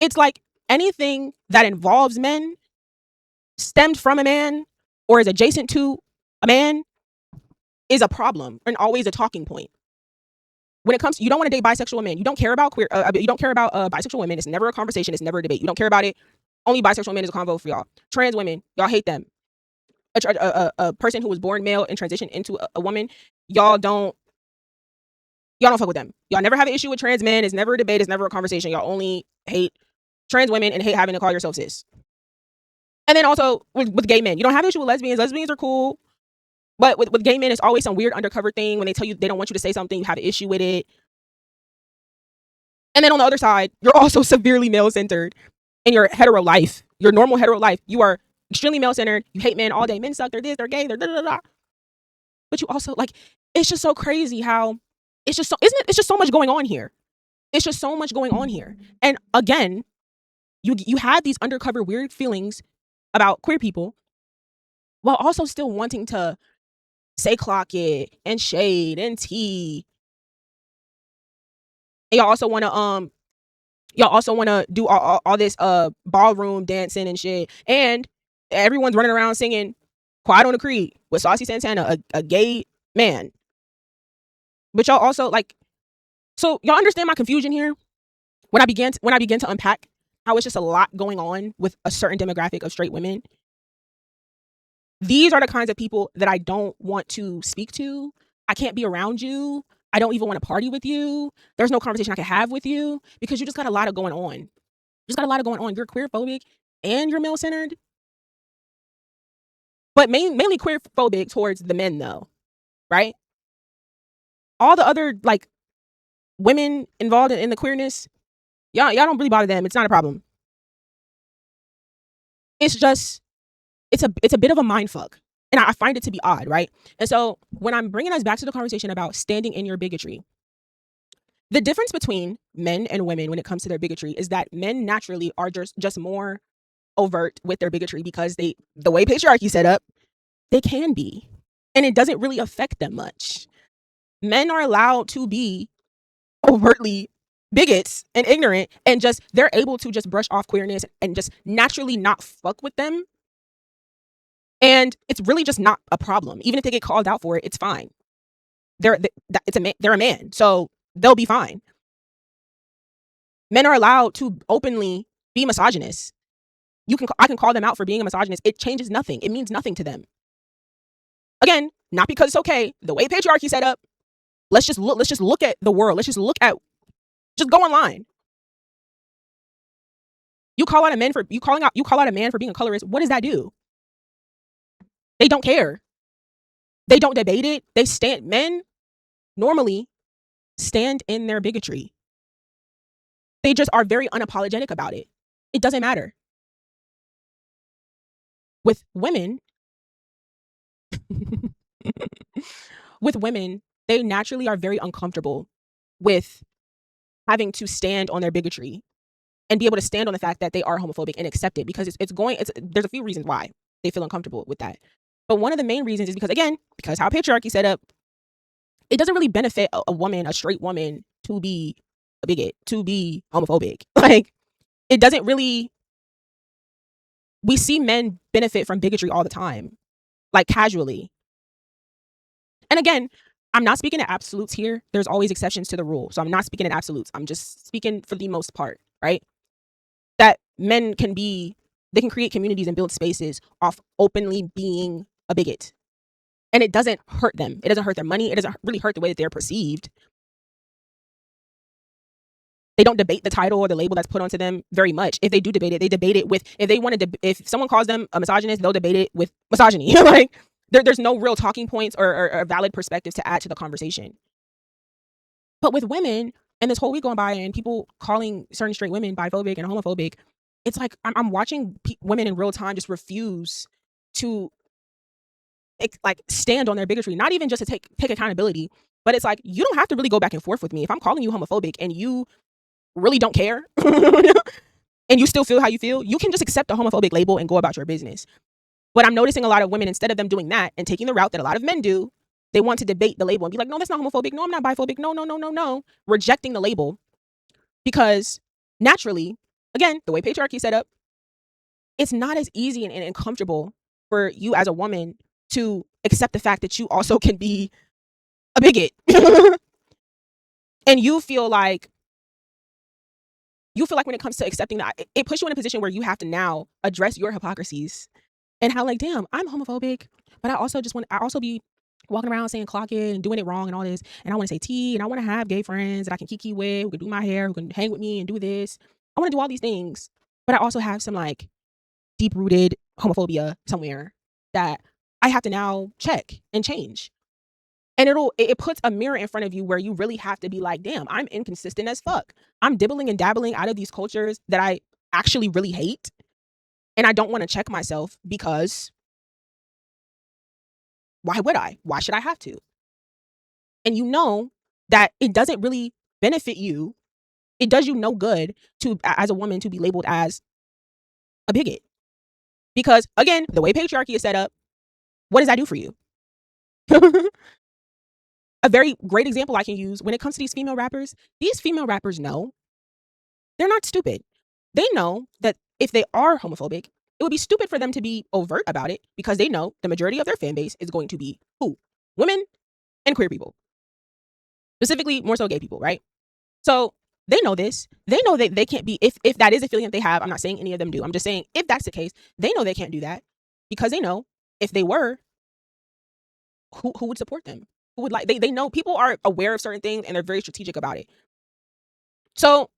It's like anything that involves men, stemmed from a man, or is adjacent to a man is a problem and always a talking point. When it comes to, you don't want to date bisexual men. You don't care about you don't care about bisexual women. It's never a conversation. It's never a debate. You don't care about it. Only bisexual men is a convo for y'all. Trans women, y'all hate them. A person who was born male and transitioned into a woman, y'all don't fuck with them. Y'all never have an issue with trans men. It's never a debate. It's never a conversation. Y'all only hate trans women and hate having to call yourself cis. And then also with gay men, you don't have an issue with lesbians. Lesbians are cool. But with gay men, it's always some weird undercover thing when they tell you they don't want you to say something, you have an issue with it. And then on the other side, you're also severely male-centered in your hetero life, your normal hetero life. You are extremely male-centered. You hate men all day. Men suck. They're this. They're gay. They're da da da. But you also like. It's just so crazy how it's just so. Isn't it? It's just so much going on here. It's just so much going on here. And again, you had these undercover weird feelings about queer people, while also still wanting to say clock it and shade and tea. And y'all also want to do all this ballroom dancing and shit. And everyone's running around singing Quiet on the Creek with Saucy Santana, a gay man. But y'all also like, so y'all understand my confusion here when I begin to unpack how it's just a lot going on with a certain demographic of straight women. These are the kinds of people that I don't want to speak to. I can't be around you. I don't even want to party with you. There's no conversation I can have with you because you just got a lot of going on. You just got a lot of going on. You're queer phobic and you're male centered, but mainly queer phobic towards the men though, right? All the other like women involved in the queerness, y'all don't really bother them. It's not a problem. It's just it's a bit of a mind fuck. And I find it to be odd, right? And so when I'm bringing us back to the conversation about standing in your bigotry, the difference between men and women when it comes to their bigotry is that men naturally are just more overt with their bigotry because the way patriarchy set up, they can be. And it doesn't really affect them much. Men are allowed to be overtly bigots and ignorant and just they're able to just brush off queerness and just naturally not fuck with them. And it's really just not a problem. Even if they get called out for it, it's fine. They're a man, so they'll be fine. Men are allowed to openly be misogynists. I can call them out for being a misogynist. It changes nothing. It means nothing to them. Again, not because it's okay. The way patriarchy set up. Let's just look at the world. Just go online. You call out a man for being a colorist. What does that do? They don't care. They don't debate it. Men normally stand in their bigotry. They just are very unapologetic about it. It doesn't matter. With women, they naturally are very uncomfortable with having to stand on their bigotry and be able to stand on the fact that they are homophobic and accept it because there's a few reasons why they feel uncomfortable with that. But one of the main reasons is because how patriarchy set up, it doesn't really benefit a straight woman to be a bigot, to be homophobic. Like, it doesn't really, we see men benefit from bigotry all the time, like casually. And again, I'm not speaking in absolutes here. There's always exceptions to the rule. So I'm not speaking in absolutes. I'm just speaking for the most part, right? That men they can create communities and build spaces off openly being a bigot. and it doesn't hurt them. It doesn't hurt their money. It doesn't really hurt the way that they're perceived. They don't debate the title or the label that's put onto them very much. If they do debate it, they debate it with, if someone calls them a misogynist, they'll debate it with misogyny. Like, there's no real talking points or valid perspectives to add to the conversation. But with women, and this whole week going by, and people calling certain straight women biphobic and homophobic, it's like I'm watching women in real time just refuse to like stand on their bigotry, not even just to take accountability, but it's like, you don't have to really go back and forth with me. If I'm calling you homophobic and you really don't care and you still feel how you feel, you can just accept a homophobic label and go about your business. But I'm noticing a lot of women, instead of them doing that and taking the route that a lot of men do, they want to debate the label and be like, no, that's not homophobic. No, I'm not biphobic. No. Rejecting the label because naturally, again, the way patriarchy is set up, it's not as easy and comfortable for you as a woman to accept the fact that you also can be a bigot. And you feel like when it comes to accepting that, it puts you in a position where you have to now address your hypocrisies and how, like, damn, I'm homophobic, but I also be walking around saying clock it and doing it wrong and all this. And I want to say T, and I want to have gay friends that I can kiki with, who can do my hair, who can hang with me and do this. I want to do all these things, but I also have some like deep rooted homophobia somewhere that I have to now check and change. And it puts a mirror in front of you where you really have to be like, damn, I'm inconsistent as fuck. I'm dibbling and dabbling out of these cultures that I actually really hate. And I don't want to check myself because why would I? Why should I have to? And you know that it doesn't really benefit you. It does you no good to, as a woman, to be labeled as a bigot. Because again, the way patriarchy is set up, what does that do for you? A very great example I can use when it comes to these female rappers know they're not stupid. They know that if they are homophobic, it would be stupid for them to be overt about it because they know the majority of their fan base is going to be who? Women and queer people. Specifically, more so gay people, right? So they know this. They know that they can't be, if that is a feeling that they have, I'm not saying any of them do. I'm just saying if that's the case, they know they can't do that because they know if they were, who would support them? Who would like, they know people are aware of certain things and they're very strategic about it. So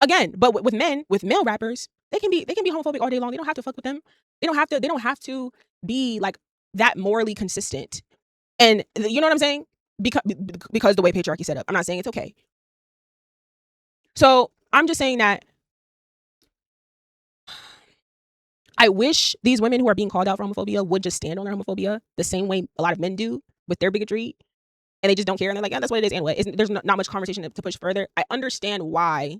again, but with male rappers, they can be homophobic all day long. They don't have to fuck with them. They don't have to be like that morally consistent. And you know what I'm saying? Because the way patriarchy set up. I'm not saying it's okay. So I'm just saying that I wish these women who are being called out for homophobia would just stand on their homophobia the same way a lot of men do with their bigotry. And they just don't care. And they're like, yeah, that's what it is anyway. There's not much conversation to push further. I understand why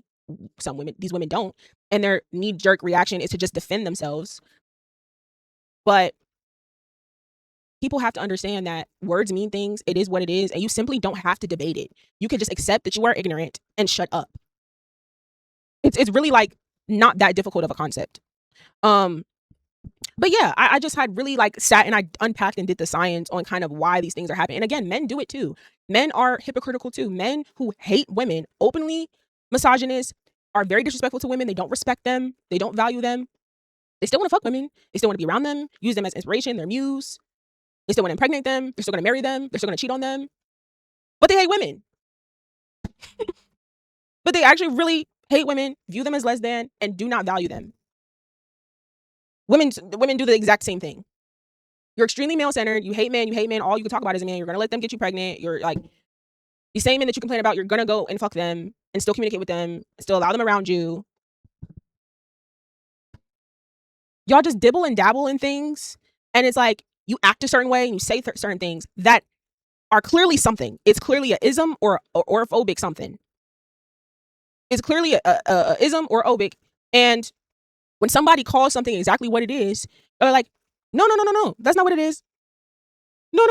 these women don't. And their knee-jerk reaction is to just defend themselves. But people have to understand that words mean things. It is what it is. And you simply don't have to debate it. You can just accept that you are ignorant and shut up. It's really like not that difficult of a concept. But yeah, I just had really like sat and I unpacked and did the science on kind of why these things are happening. And again, men do it too. Men are hypocritical too. Men who hate women, openly misogynist, are very disrespectful to women. They don't respect them. They don't value them. They still want to fuck women. They still want to be around them, use them as inspiration, their muse. They still want to impregnate them. They're still going to marry them. They're still going to cheat on them. But they hate women. But they actually really hate women, view them as less than, and do not value them. Women do the exact same thing. You're extremely male-centered. You hate men. All you can talk about is a man. You're going to let them get you pregnant. You're like, the same men that you complain about, you're going to go and fuck them and still communicate with them, and still allow them around you. Y'all just dibble and dabble in things. And it's like, you act a certain way and you say certain things that are clearly something. It's clearly a ism or a phobic something. It's clearly a ism or phobic. And when somebody calls something exactly what it is, they're like, no, that's not what it is. No.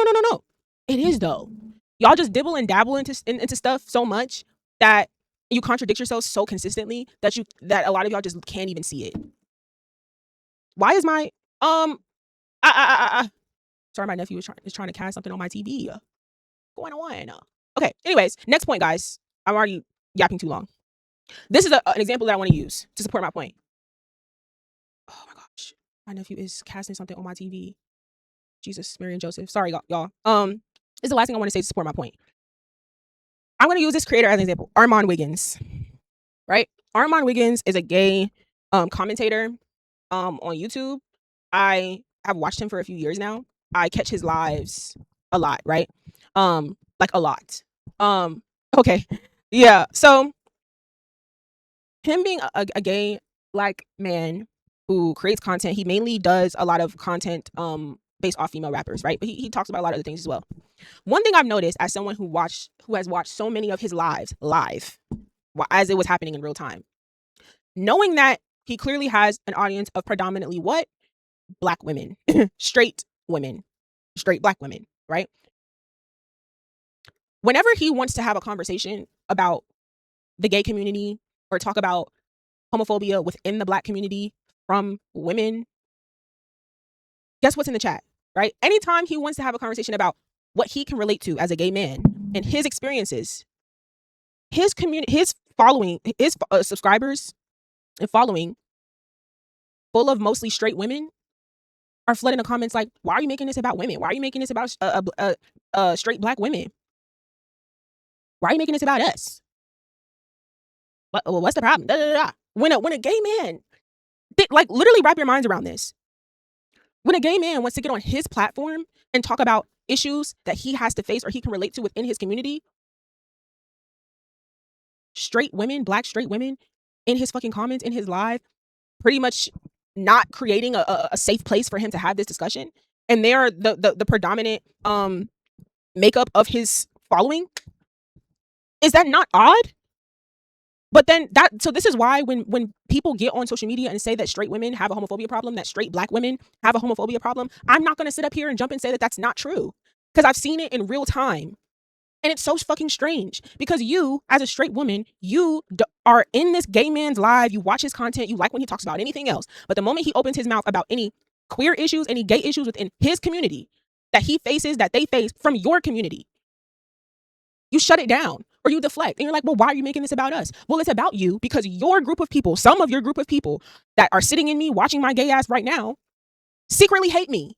It is though. Y'all just dibble and dabble into stuff so much that you contradict yourselves so consistently that a lot of y'all just can't even see it. Why is my sorry, my nephew is trying to cast something on my TV. Going on. Okay. Anyways, next point, guys. I'm already yapping too long. This is an example that I want to use to support my point. Oh my gosh, my nephew is casting something on my TV. Jesus, Mary and Joseph. Sorry, y'all. This is the last thing I want to say to support my point. I'm going to use this creator as an example, Armand Wiggins, right? Armand Wiggins is a gay commentator on YouTube. I have watched him for a few years now. I catch his lives a lot, right? Like a lot. Okay. Yeah. So him being a gay black man who creates content, he mainly does a lot of content based off female rappers, right? But he talks about a lot of other things as well. One thing I've noticed as someone who has watched so many of his lives live as it was happening in real time, knowing that he clearly has an audience of predominantly what? Black women, straight women, straight black women, right? Whenever he wants to have a conversation about the gay community or talk about homophobia within the black community from women, guess what's in the chat, right? Anytime he wants to have a conversation about what he can relate to as a gay man and his experiences, his community, his following, his subscribers and following, full of mostly straight women, are flooding the comments like, why are you making this about women? Why are you making this about straight black women? Why are you making this about us? What's the problem? Da, da, da. When a gay man, like literally wrap your minds around this. When a gay man wants to get on his platform and talk about issues that he has to face or he can relate to within his community, straight women, black straight women, in his fucking comments, in his live, pretty much not creating a safe place for him to have this discussion. And they are the predominant makeup of his following. Is that not odd? But then so this is why when people get on social media and say that straight women have a homophobia problem, that straight black women have a homophobia problem, I'm not going to sit up here and jump and say that that's not true, because I've seen it in real time. And it's so fucking strange, because you, as a straight woman, you are in this gay man's live, you watch his content, you like when he talks about anything else. But the moment he opens his mouth about any queer issues, any gay issues within his community that he faces, that they face from your community, you shut it down or you deflect. And you're like, well, why are you making this about us? Well, it's about you because your group of people, some of your group of people that are sitting in me watching my gay ass right now, secretly hate me.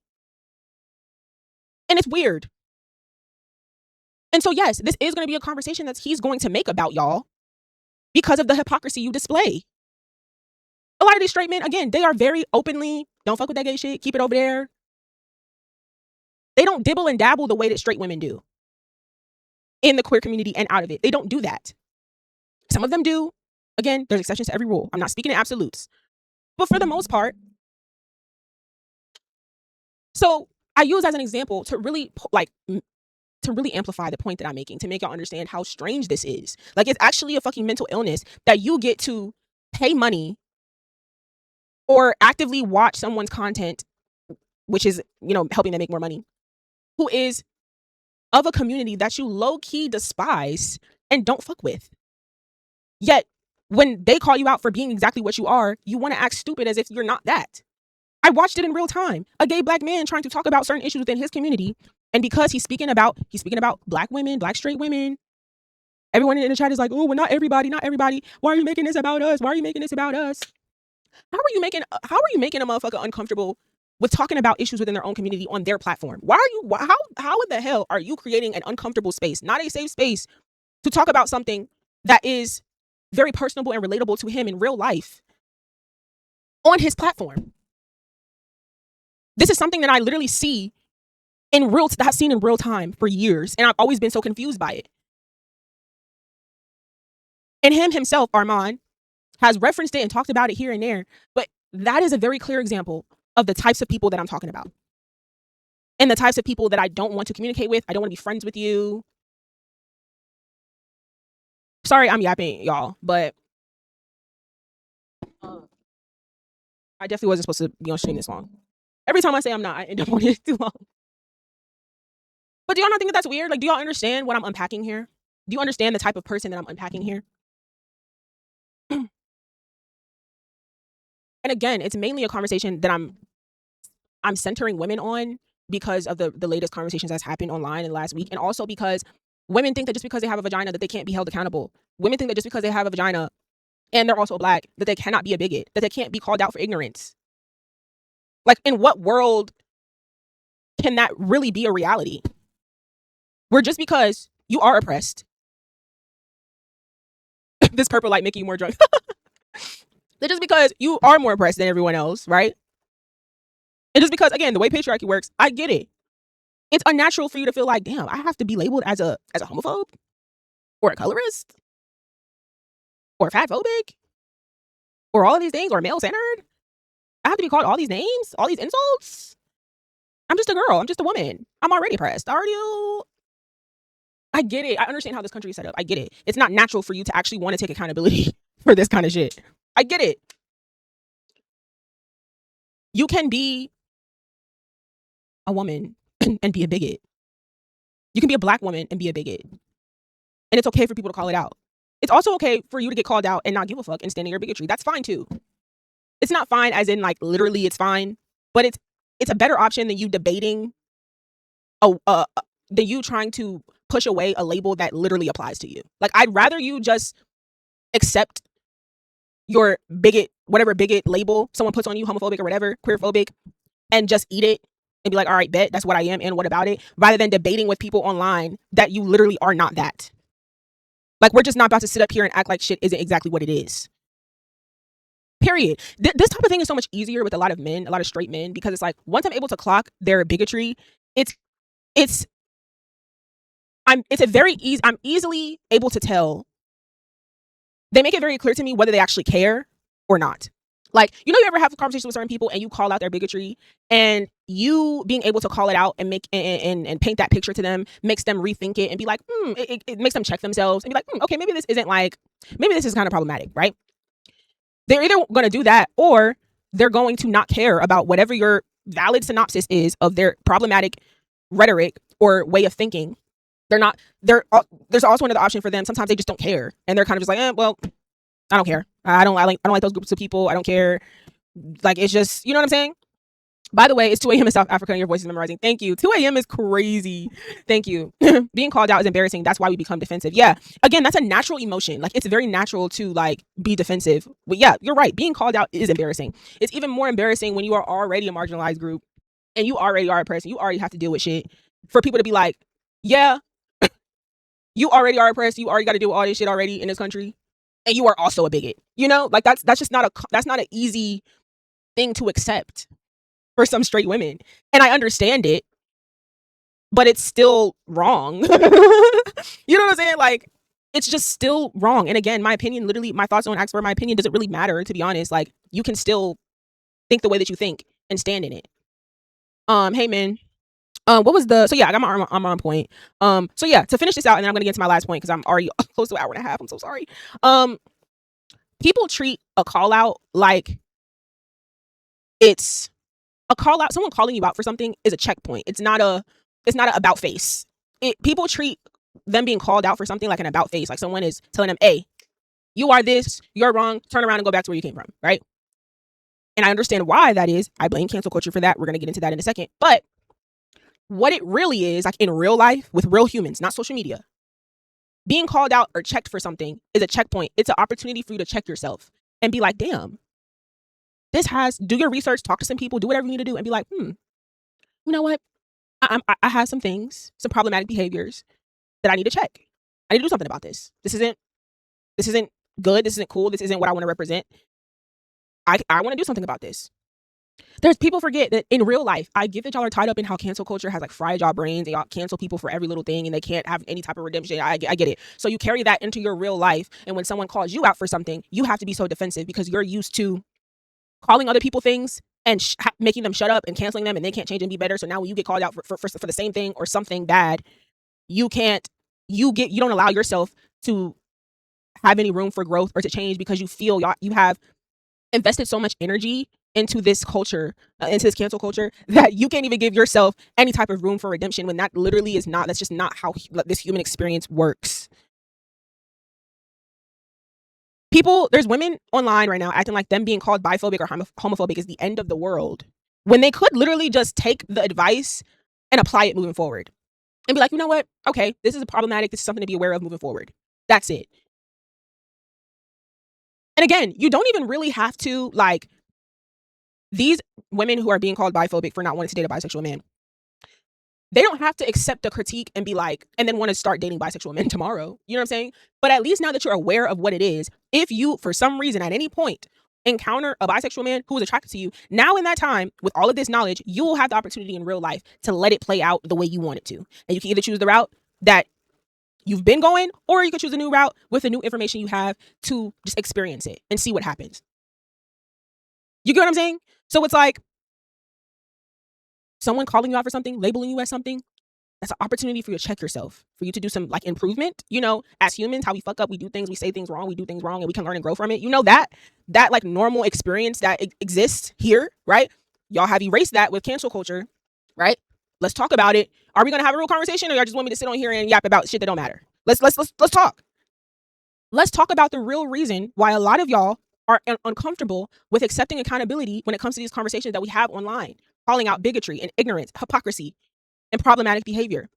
And it's weird. And so, yes, this is going to be a conversation that he's going to make about y'all because of the hypocrisy you display. A lot of these straight men, again, they are very openly, don't fuck with that gay shit, keep it over there. They don't dibble and dabble the way that straight women do in the queer community and out of it. They don't do that. Some of them do. Again, there's exceptions to every rule. I'm not speaking in absolutes. But for the most part, so I use as an example to really amplify the point that I'm making, to make y'all understand how strange this is. Like, it's actually a fucking mental illness that you get to pay money or actively watch someone's content, which is, helping them make more money, who is of a community that you low-key despise and don't fuck with. Yet, when they call you out for being exactly what you are, you want to act stupid as if you're not that. I watched it in real time. A gay black man trying to talk about certain issues within his community. And because he's speaking about black women, black straight women, everyone in the chat is like, oh, well, not everybody. Why are you making this about us? How are you making a motherfucker uncomfortable with talking about issues within their own community on their platform? How in the hell are you creating an uncomfortable space, not a safe space, to talk about something that is very personable and relatable to him in real life on his platform? This is something that I literally see that I've seen in real time for years, and I've always been so confused by it. And himself, Armand, has referenced it and talked about it here and there, but that is a very clear example of the types of people that I'm talking about. And the types of people that I don't want to communicate with. I don't want to be friends with you. Sorry, I'm yapping, y'all, but I definitely wasn't supposed to be on stream this long. Every time I say I'm not, I end up on it too long. But do y'all not think that that's weird? Like, do y'all understand what I'm unpacking here? Do you understand the type of person that I'm unpacking here? And again, it's mainly a conversation that I'm centering women on because of the latest conversations that's happened online in the last week. And also because women think that just because they have a vagina that they can't be held accountable. Women think that just because they have a vagina and they're also black, that they cannot be a bigot, that they can't be called out for ignorance. Like, in what world can that really be a reality? Where just because you are oppressed, this purple light making you more drunk. That just because you are more oppressed than everyone else, right? And just because, again, the way patriarchy works, I get it. It's unnatural for you to feel like, damn, I have to be labeled as a homophobe or a colorist or fat phobic or all of these things or male centered. I have to be called all these names, all these insults. I'm just a girl. I'm just a woman. I'm already oppressed. I get it. I understand how this country is set up. I get it. It's not natural for you to actually want to take accountability for this kind of shit. I get it. You can be a woman and be a bigot. You can be a black woman and be a bigot. And it's okay for people to call it out. It's also okay for you to get called out and not give a fuck and stand in your bigotry. That's fine too. It's not fine as in like literally it's fine, but it's a better option than you debating than you trying to push away a label that literally applies to you. Like, I'd rather you just accept your bigot, whatever bigot label someone puts on you, homophobic or whatever, queerphobic, and just eat it and be like, all right, bet, that's what I am, and what about it? Rather than debating with people online that you literally are not that. Like, we're just not about to sit up here and act like shit isn't exactly what it is. Period. This type of thing is so much easier with a lot of men, a lot of straight men, because it's like, once I'm able to clock their bigotry, I'm easily able to tell. They make it very clear to me whether they actually care or not. Like, you ever have a conversation with certain people and you call out their bigotry, and you being able to call it out and make and paint that picture to them makes them rethink it and be like, it makes them check themselves and be like, okay, maybe this is kind of problematic, right? They're either going to do that or they're going to not care about whatever your valid synopsis is of their problematic rhetoric or way of thinking. There's also another option for them. Sometimes they just don't care and they're kind of just like, well, I don't care. I don't like those groups of people. I don't care. Like, it's just, you know what I'm saying? By the way, it's 2 a.m. in South Africa and your voice is memorizing. Thank you. 2 a.m. is crazy. Thank you. Being called out is embarrassing. That's why we become defensive. Yeah. Again, that's a natural emotion. Like, it's very natural to like be defensive. But yeah, you're right. Being called out is embarrassing. It's even more embarrassing when you are already a marginalized group and you already are a person. You already have to deal with shit. For people to be like, yeah, you already are oppressed. You already got to deal with all this shit already in this country. And you are also a bigot. Like that's just not an easy thing to accept for some straight women. And I understand it, but it's still wrong. You know what I'm saying? Like, it's just still wrong. And again, my opinion, literally, my thoughts don't ask for my opinion doesn't really matter, to be honest. Like, you can still think the way that you think and stand in it. Hey man. What was so yeah, I got my arm on point. So yeah, to finish this out, and then I'm gonna get to my last point because I'm already close to an hour and a half. I'm so sorry. People treat a call out like it's a call out. Someone calling you out for something is a checkpoint. It's not an about face. People treat them being called out for something like an about face, like someone is telling them, hey, you are this, you're wrong, turn around and go back to where you came from, right? And I understand why that is. I blame cancel culture for that. We're gonna get into that in a second. But what it really is, like in real life with real humans, not social media, being called out or checked for something is a checkpoint. It's an opportunity for you to check yourself and be like, damn, do your research, talk to some people, do whatever you need to do, and be like, you know what? I have some things, some problematic behaviors that I need to check. I need to do something about this. This isn't good. This isn't cool. This isn't what I want to represent. I want to do something about this. There's people forget that in real life, I get that y'all are tied up in how cancel culture has like fried y'all brains and y'all cancel people for every little thing and they can't have any type of redemption. I get it. So you carry that into your real life. And when someone calls you out for something, you have to be so defensive because you're used to calling other people things and making them shut up and canceling them and they can't change and be better. So now when you get called out for the same thing or something bad, you don't allow yourself to have any room for growth or to change because you feel you have invested so much energy into this culture, into this cancel culture, that you can't even give yourself any type of room for redemption when that literally that's just not how this human experience works. There's women online right now acting like them being called biphobic or homophobic is the end of the world when they could literally just take the advice and apply it moving forward and be like, you know what? Okay, this is problematic. This is something to be aware of moving forward. That's it. And again, you don't even really have to like these women who are being called biphobic for not wanting to date a bisexual man. they don't have to accept the critique and be like, and then want to start dating bisexual men tomorrow. You know what I'm saying? But at least now that you're aware of what it is, if you, for some reason, at any point, encounter a bisexual man who is attracted to you, now in that time, with all of this knowledge, you will have the opportunity in real life to let it play out the way you want it to. And you can either choose the route that you've been going, or you could choose a new route with the new information you have to just experience it and see what happens. You get what I'm saying? So it's like someone calling you out for something, labeling you as something, that's an opportunity for you to check yourself, for you to do some like improvement. You know, as humans, how we fuck up, we do things, we say things wrong, we do things wrong, and we can learn and grow from it. You know, that like normal experience that exists here, right? Y'all have erased that with cancel culture, right? Let's talk about it. Are we gonna have a real conversation, or y'all just want me to sit on here and yap about shit that don't matter? Let's talk. Let's talk about the real reason why a lot of y'all are uncomfortable with accepting accountability when it comes to these conversations that we have online, calling out bigotry and ignorance, hypocrisy, and problematic behavior.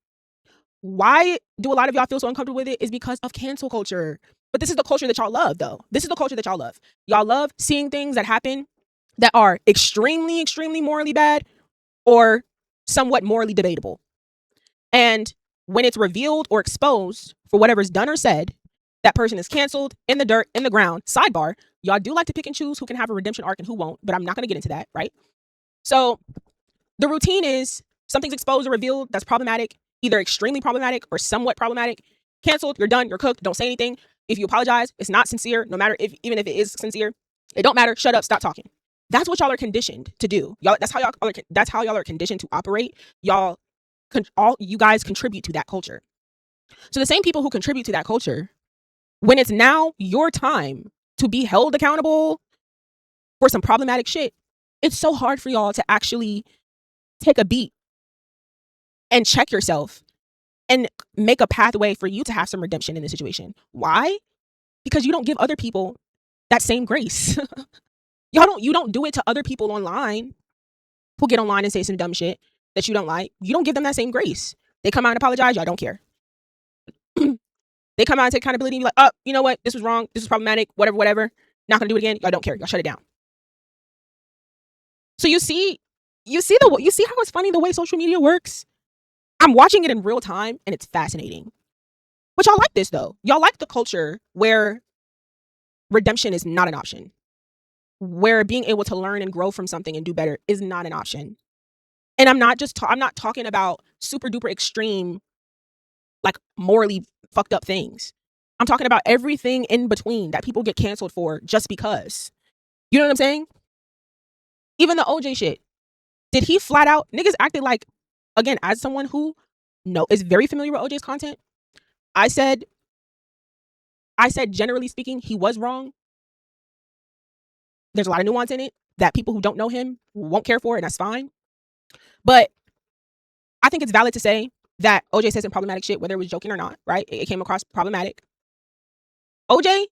Why do a lot of y'all feel so uncomfortable with it? Is because of cancel culture. But this is the culture that y'all love, though. This is the culture that y'all love. Y'all love seeing things that happen that are extremely, extremely morally bad or somewhat morally debatable. And when it's revealed or exposed for whatever's done or said, that person is canceled, in the dirt, in the ground. Sidebar, y'all do like to pick and choose who can have a redemption arc and who won't, but I'm not going to get into that, right? So the routine is something's exposed or revealed that's problematic, either extremely problematic or somewhat problematic. Canceled, you're done, you're cooked, don't say anything. If you apologize, it's not sincere, no matter if even if it is sincere, it don't matter, shut up, stop talking. That's what y'all are conditioned to do. That's how y'all are conditioned to operate. All you guys contribute to that culture. So the same people who contribute to that culture, when it's now your time to be held accountable for some problematic shit, it's so hard for y'all to actually take a beat and check yourself and make a pathway for you to have some redemption in this situation. Why? Because you don't give other people that same grace. You don't do it to other people online who get online and say some dumb shit that you don't like. You don't give them that same grace. They come out and apologize, y'all don't care. They come out and take accountability and be like, oh, you know what? This was wrong. This was problematic. Whatever. Not gonna do it again. Y'all don't care. Y'all shut it down. So you see how it's funny the way social media works? I'm watching it in real time and it's fascinating. But y'all like this though. Y'all like the culture where redemption is not an option. Where being able to learn and grow from something and do better is not an option. And I'm not talking about super duper extreme, like morally fucked up things. I'm talking about everything in between that people get canceled for just because. You know what I'm saying? Even the OJ shit. Did he flat out, niggas acted like, again, as someone who is very familiar with OJ's content, I said generally speaking, he was wrong. There's a lot of nuance in it that people who don't know him won't care for, and that's fine. But I think it's valid to say that OJ said some problematic shit, whether it was joking or not, right? It came across problematic. OJ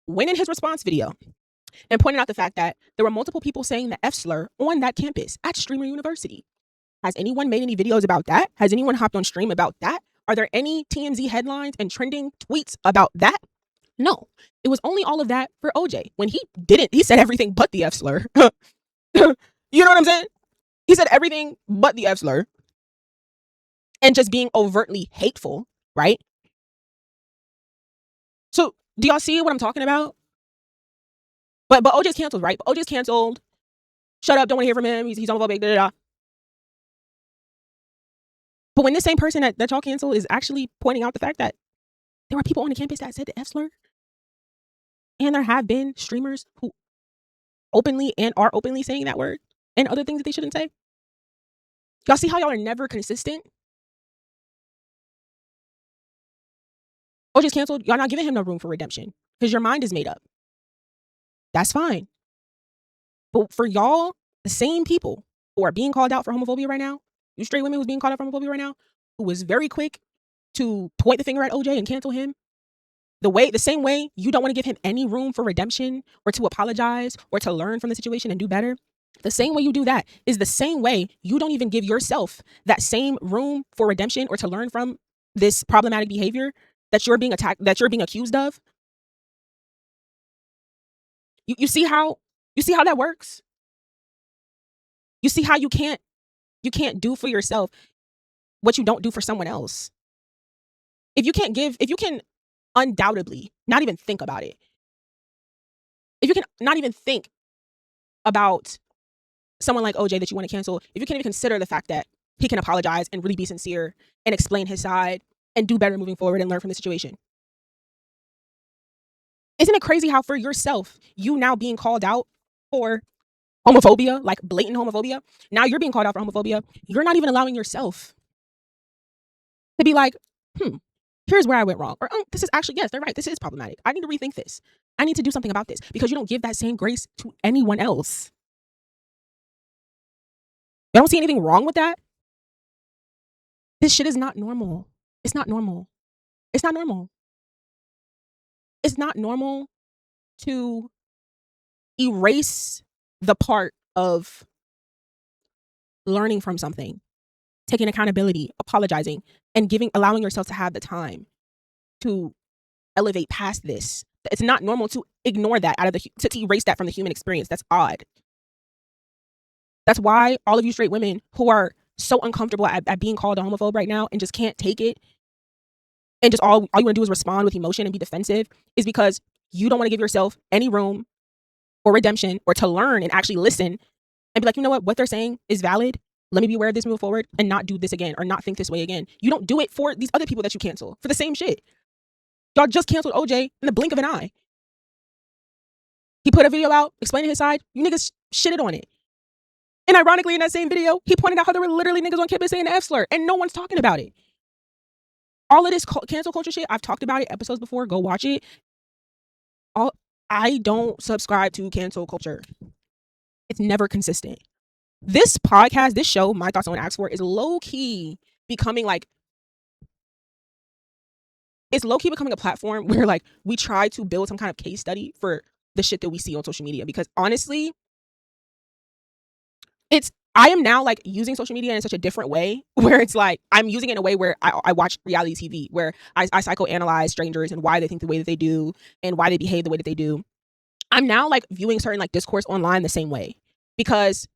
went in his response video and pointed out the fact that there were multiple people saying the F slur on that campus at Streamer University. Has anyone made any videos about that? Has anyone hopped on stream about that? Are there any TMZ headlines and trending tweets about that? No. It was only all of that for OJ. When he said everything but the F slur. You know what I'm saying? He said everything but the F slur. And just being overtly hateful, right? So do y'all see what I'm talking about? But OJ's canceled, right? OJ's canceled. Shut up, don't want to hear from him. He's homophobic, da da da. But when this same person that y'all canceled is actually pointing out the fact that there were people on the campus that said the F slur, and there have been streamers who openly and are openly saying that word and other things that they shouldn't say. Y'all see how y'all are never consistent? OJ's canceled. Y'all not giving him no room for redemption because your mind is made up. That's fine. But for y'all, the same people who are being called out for homophobia right now, you straight women who's being called out for homophobia right now, who was very quick to point the finger at OJ and cancel him, the same way you don't want to give him any room for redemption or to apologize or to learn from the situation and do better, the same way you do that is the same way you don't even give yourself that same room for redemption or to learn from this problematic behavior that you're being accused of. You see how that works? You see how you can't do for yourself what you don't do for someone else. If you can undoubtedly not even think about it, if you can not even think about someone like OJ that you want to cancel, if you can't even consider the fact that he can apologize and really be sincere and explain his side and do better moving forward and learn from the situation. Isn't it crazy how for yourself, you now being called out for homophobia, like blatant homophobia, now you're being called out for homophobia, you're not even allowing yourself to be like, here's where I went wrong. Or, this is actually, yes, they're right. This is problematic. I need to rethink this. I need to do something about this, because you don't give that same grace to anyone else. You don't see anything wrong with that? This shit is not normal. It's not normal. It's not normal. It's not normal to erase the part of learning from something, taking accountability, apologizing, and allowing yourself to have the time to elevate past this. It's not normal to ignore that to erase that from the human experience. That's odd. That's why all of you straight women who are so uncomfortable at being called a homophobe right now and just can't take it, and just all you want to do is respond with emotion and be defensive, is because you don't want to give yourself any room or redemption or to learn and actually listen and be like, you know what they're saying is valid. Let me be aware of this, move forward, and not do this again or not think this way again. You don't do it for these other people that you cancel for the same shit. Y'all just canceled OJ in the blink of an eye. He put a video out explaining his side. You niggas shitted on it. And ironically, in that same video, he pointed out how there were literally niggas on campus saying the F slur, and no one's talking about it. All of this cancel culture shit, I've talked about it episodes before. Go watch it. I don't subscribe to cancel culture. It's never consistent. This podcast, this show, My Thoughts on Ask For, is low-key becoming a platform where like we try to build some kind of case study for the shit that we see on social media. Because honestly, I am now like using social media in such a different way, where it's like I'm using it in a way where I watch reality TV, where I psychoanalyze strangers and why they think the way that they do and why they behave the way that they do. I'm now like viewing certain like discourse online the same way, because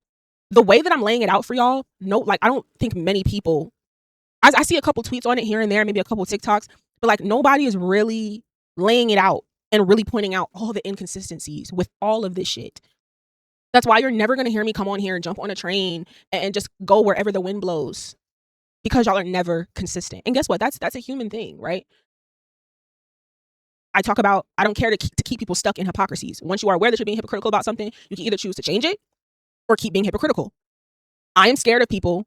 the way that I'm laying it out for y'all, I don't think many people, I see a couple tweets on it here and there, maybe a couple TikToks, but like nobody is really laying it out and really pointing out all the inconsistencies with all of this shit. That's why you're never going to hear me come on here and jump on a train and just go wherever the wind blows, because y'all are never consistent. And guess what? That's a human thing, right? I talk about, I don't care to keep people stuck in hypocrisies. Once you are aware that you're being hypocritical about something, you can either choose to change it or keep being hypocritical. I am scared of people,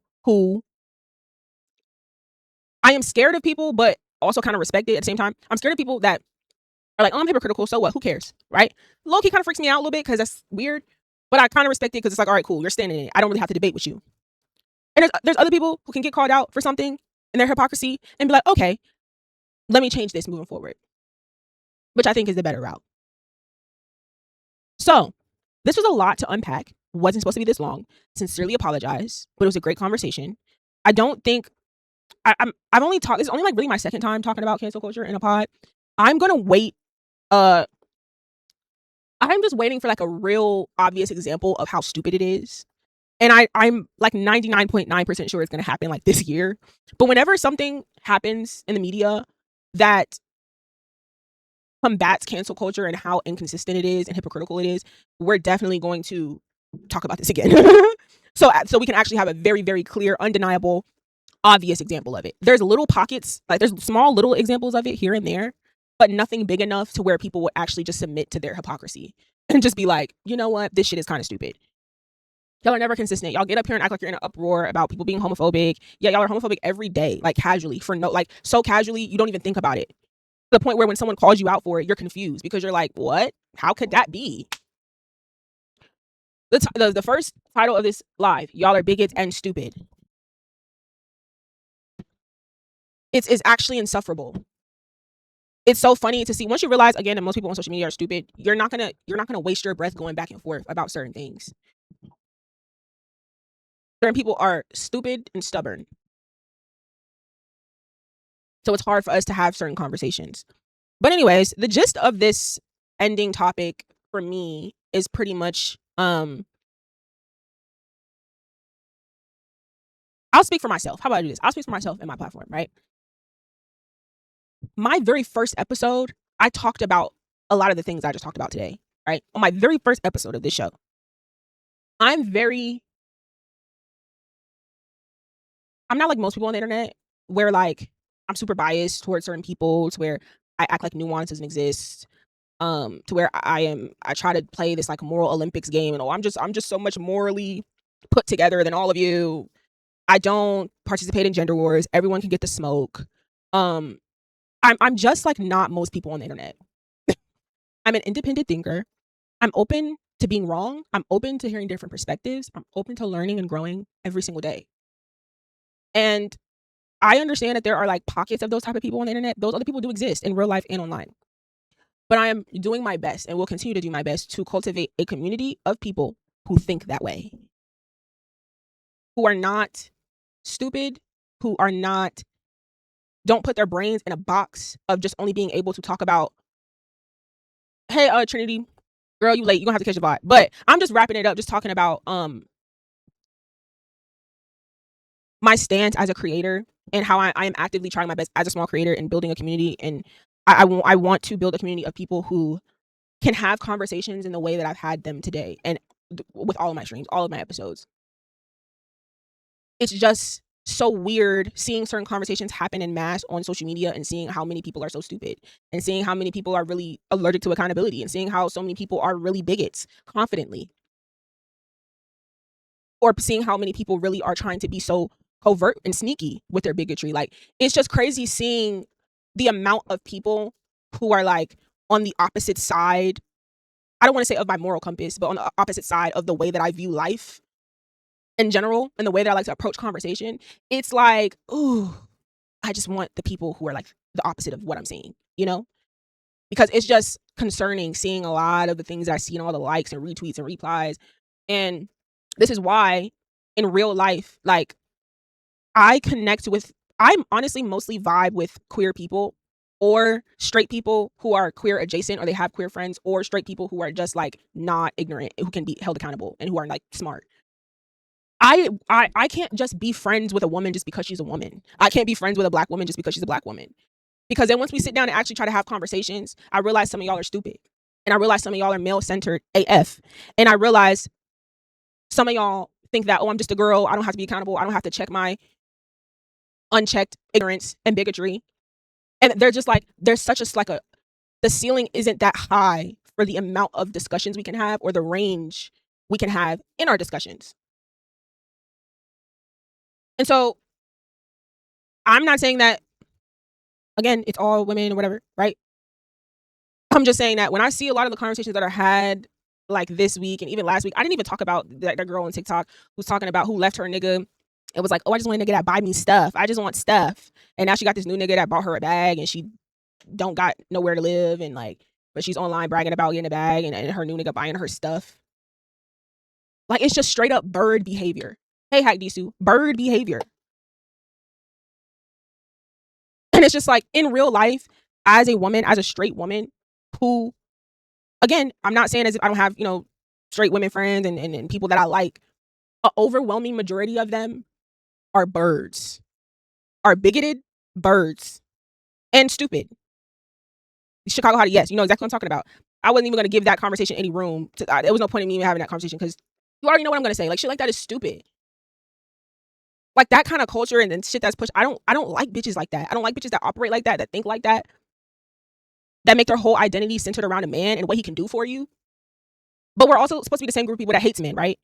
but also kind of respect it at the same time. I'm scared of people that are like, oh, I'm hypocritical, so what? Who cares, right? Low-key kind of freaks me out a little bit, because that's weird. But I kind of respect it, because it's like, all right, cool, you're standing in it. I don't really have to debate with you. And there's other people who can get called out for something in their hypocrisy and be like, okay, let me change this moving forward, which I think is the better route. So this was a lot to unpack. Wasn't supposed to be this long. Sincerely apologize, but it was a great conversation. I don't think I've only talked. This is only like really my second time talking about cancel culture in a pod. I'm gonna wait. I'm just waiting for like a real obvious example of how stupid it is. And I'm like 99.9% sure it's going to happen like this year. But whenever something happens in the media that combats cancel culture and how inconsistent it is and hypocritical it is, we're definitely going to talk about this again. so we can actually have a very, very clear, undeniable, obvious example of it. There's little pockets, like there's small little examples of it here and there, but nothing big enough to where people would actually just submit to their hypocrisy and just be like, you know what, this shit is kind of stupid. Y'all are never consistent. Y'all get up here and act like you're in an uproar about people being homophobic. Yeah, y'all are homophobic every day, like casually, so casually you don't even think about it. To the point where when someone calls you out for it, you're confused, because you're like, what? How could that be? The first title of this live, y'all are bigots and stupid. It's actually insufferable. It's so funny to see, once you realize again that most people on social media are stupid, you're not gonna waste your breath going back and forth about certain things. Certain people are stupid and stubborn. So it's hard for us to have certain conversations. But anyways, the gist of this ending topic for me is pretty much, I'll I'll speak for myself. How about I do this? I'll speak for myself and my platform, right? My very first episode, I talked about a lot of the things I just talked about today, right? On my very first episode of this show, I'm not like most people on the internet where like I'm super biased towards certain people to where I act like nuance doesn't exist. To where I try to play this like moral Olympics game and I'm just so much morally put together than all of you. I don't participate in gender wars. Everyone can get the smoke. Um, I'm just like not most people on the internet. I'm an independent thinker. I'm open to being wrong. I'm open to hearing different perspectives. I'm open to learning and growing every single day. And I understand that there are like pockets of those type of people on the internet. Those other people do exist in real life and online. But I am doing my best and will continue to do my best to cultivate a community of people who think that way, who are not stupid, who are not, don't put their brains in a box of just only being able to talk about, hey, Trinity, girl, you late, you gonna have to catch a bot. But I'm just wrapping it up, just talking about my stance as a creator and how I am actively trying my best as a small creator and building a community. And I want to build a community of people who can have conversations in the way that I've had them today and with all of my streams, all of my episodes. It's just so weird seeing certain conversations happen in mass on social media and seeing how many people are so stupid and seeing how many people are really allergic to accountability and seeing how so many people are really bigots confidently, or seeing how many people really are trying to be so covert and sneaky with their bigotry. Like, it's just crazy seeing the amount of people who are like on the opposite side. I don't want to say of my moral compass, but on the opposite side of the way that I view life in general and the way that I like to approach conversation. It's like, ooh, I just want the people who are like the opposite of what I'm seeing, you know? Because it's just concerning seeing a lot of the things I see and all the likes and retweets and replies. And this is why in real life, like, I'm honestly mostly vibe with queer people or straight people who are queer adjacent or they have queer friends, or straight people who are just like not ignorant, who can be held accountable and who are like smart. I can't just be friends with a woman just because she's a woman. I can't be friends with a black woman just because she's a black woman. Because then once we sit down and actually try to have conversations, I realize some of y'all are stupid. And I realize some of y'all are male-centered AF. And I realize some of y'all think that, oh, I'm just a girl. I don't have to be accountable. I don't have to check my unchecked ignorance and bigotry. And they're just like, there's such a the ceiling isn't that high for the amount of discussions we can have or the range we can have in our discussions. And so I'm not saying that, again, it's all women or whatever, right? I'm just saying that when I see a lot of the conversations that are had like this week and even last week, I didn't even talk about that girl on TikTok who's talking about who left her nigga. It was like, oh, I just want a nigga that buy me stuff. I just want stuff. And now she got this new nigga that bought her a bag and she don't got nowhere to live, and like, but she's online bragging about getting a bag and her new nigga buying her stuff. Like, it's just straight up bird behavior. Hey, Hack Disu, bird behavior. And it's just like, in real life, as a woman, as a straight woman who, again, I'm not saying as if I don't have, straight women friends and people that I like. An overwhelming majority of them are birds, are bigoted birds, and stupid. Chicago Hottie, yes, you know exactly what I'm talking about. I wasn't even going to give that conversation any room. There was no point in me even having that conversation because you already know what I'm going to say. Like, shit like that is stupid. Like, that kind of culture and then shit that's pushed. I don't like bitches like that. I don't like bitches that operate like that think like that make their whole identity centered around a man and what he can do for you. But we're also supposed to be the same group of people that hates men, right?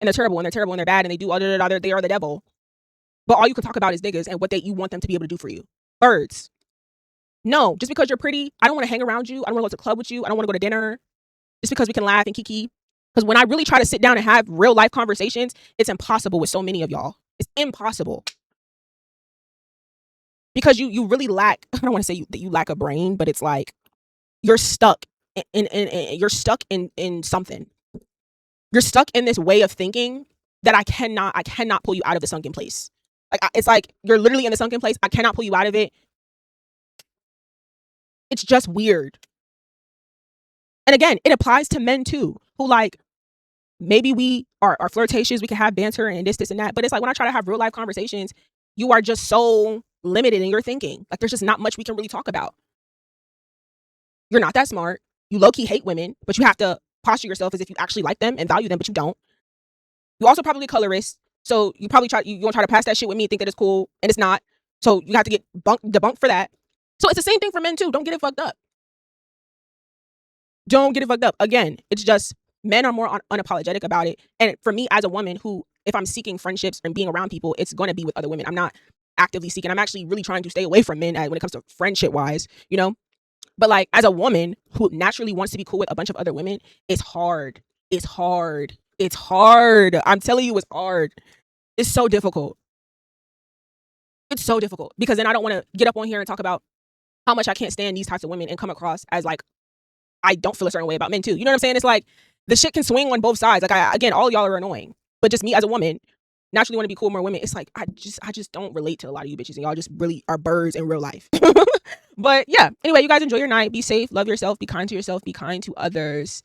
And they're terrible and they're bad and they do other. They are the devil. But all you can talk about is niggas and what you want them to be able to do for you. Birds. No, just because you're pretty, I don't want to hang around you. I don't want to go to the club with you. I don't want to go to dinner just because we can laugh and kiki. Because when I really try to sit down and have real life conversations, it's impossible with so many of y'all. It's impossible. Because you really lack, I don't want to say that you lack a brain, but it's like you're stuck you're stuck in something. You're stuck in this way of thinking that I cannot pull you out of the sunken place. Like, it's like you're literally in the sunken place. I cannot pull you out of it. It's just weird. And again, it applies to men too, who like, maybe we are flirtatious, we can have banter and this and that, but it's like when I try to have real life conversations, you are just so limited in your thinking. Like there's just not much we can really talk about. You're not that smart. You low key hate women, but you have to posture yourself as if you actually like them and value them, but you don't. You also probably colorist, so you probably you gonna try to pass that shit with me and think that it's cool, and it's not. So you have to get debunked for that. So it's the same thing for men too. Don't get it fucked up. Don't get it fucked up. Again, it's just men are more unapologetic about it. And for me as a woman who, if I'm seeking friendships and being around people, it's going to be with other women. I'm not actively seeking. I'm actually really trying to stay away from men when it comes to friendship wise, you know? But like as a woman who naturally wants to be cool with a bunch of other women, it's hard. It's hard. It's hard. I'm telling you, it's hard. It's so difficult. It's so difficult because then I don't want to get up on here and talk about how much I can't stand these types of women and come across as like I don't feel a certain way about men too. You know what I'm saying? It's like the shit can swing on both sides. Like again, all y'all are annoying, but just me as a woman naturally want to be cool with more women. It's like I just don't relate to a lot of you bitches, and y'all just really are birds in real life. But yeah, anyway, you guys enjoy your night. Be safe, love yourself, be kind to yourself, be kind to others.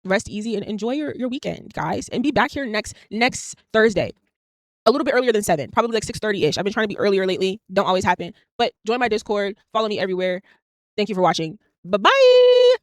Rest easy and enjoy your weekend, guys. And be back here next Thursday. A little bit earlier than 7, probably like 6:30-ish. I've been trying to be earlier lately. Don't always happen. But join my Discord. Follow me everywhere. Thank you for watching. Bye-bye.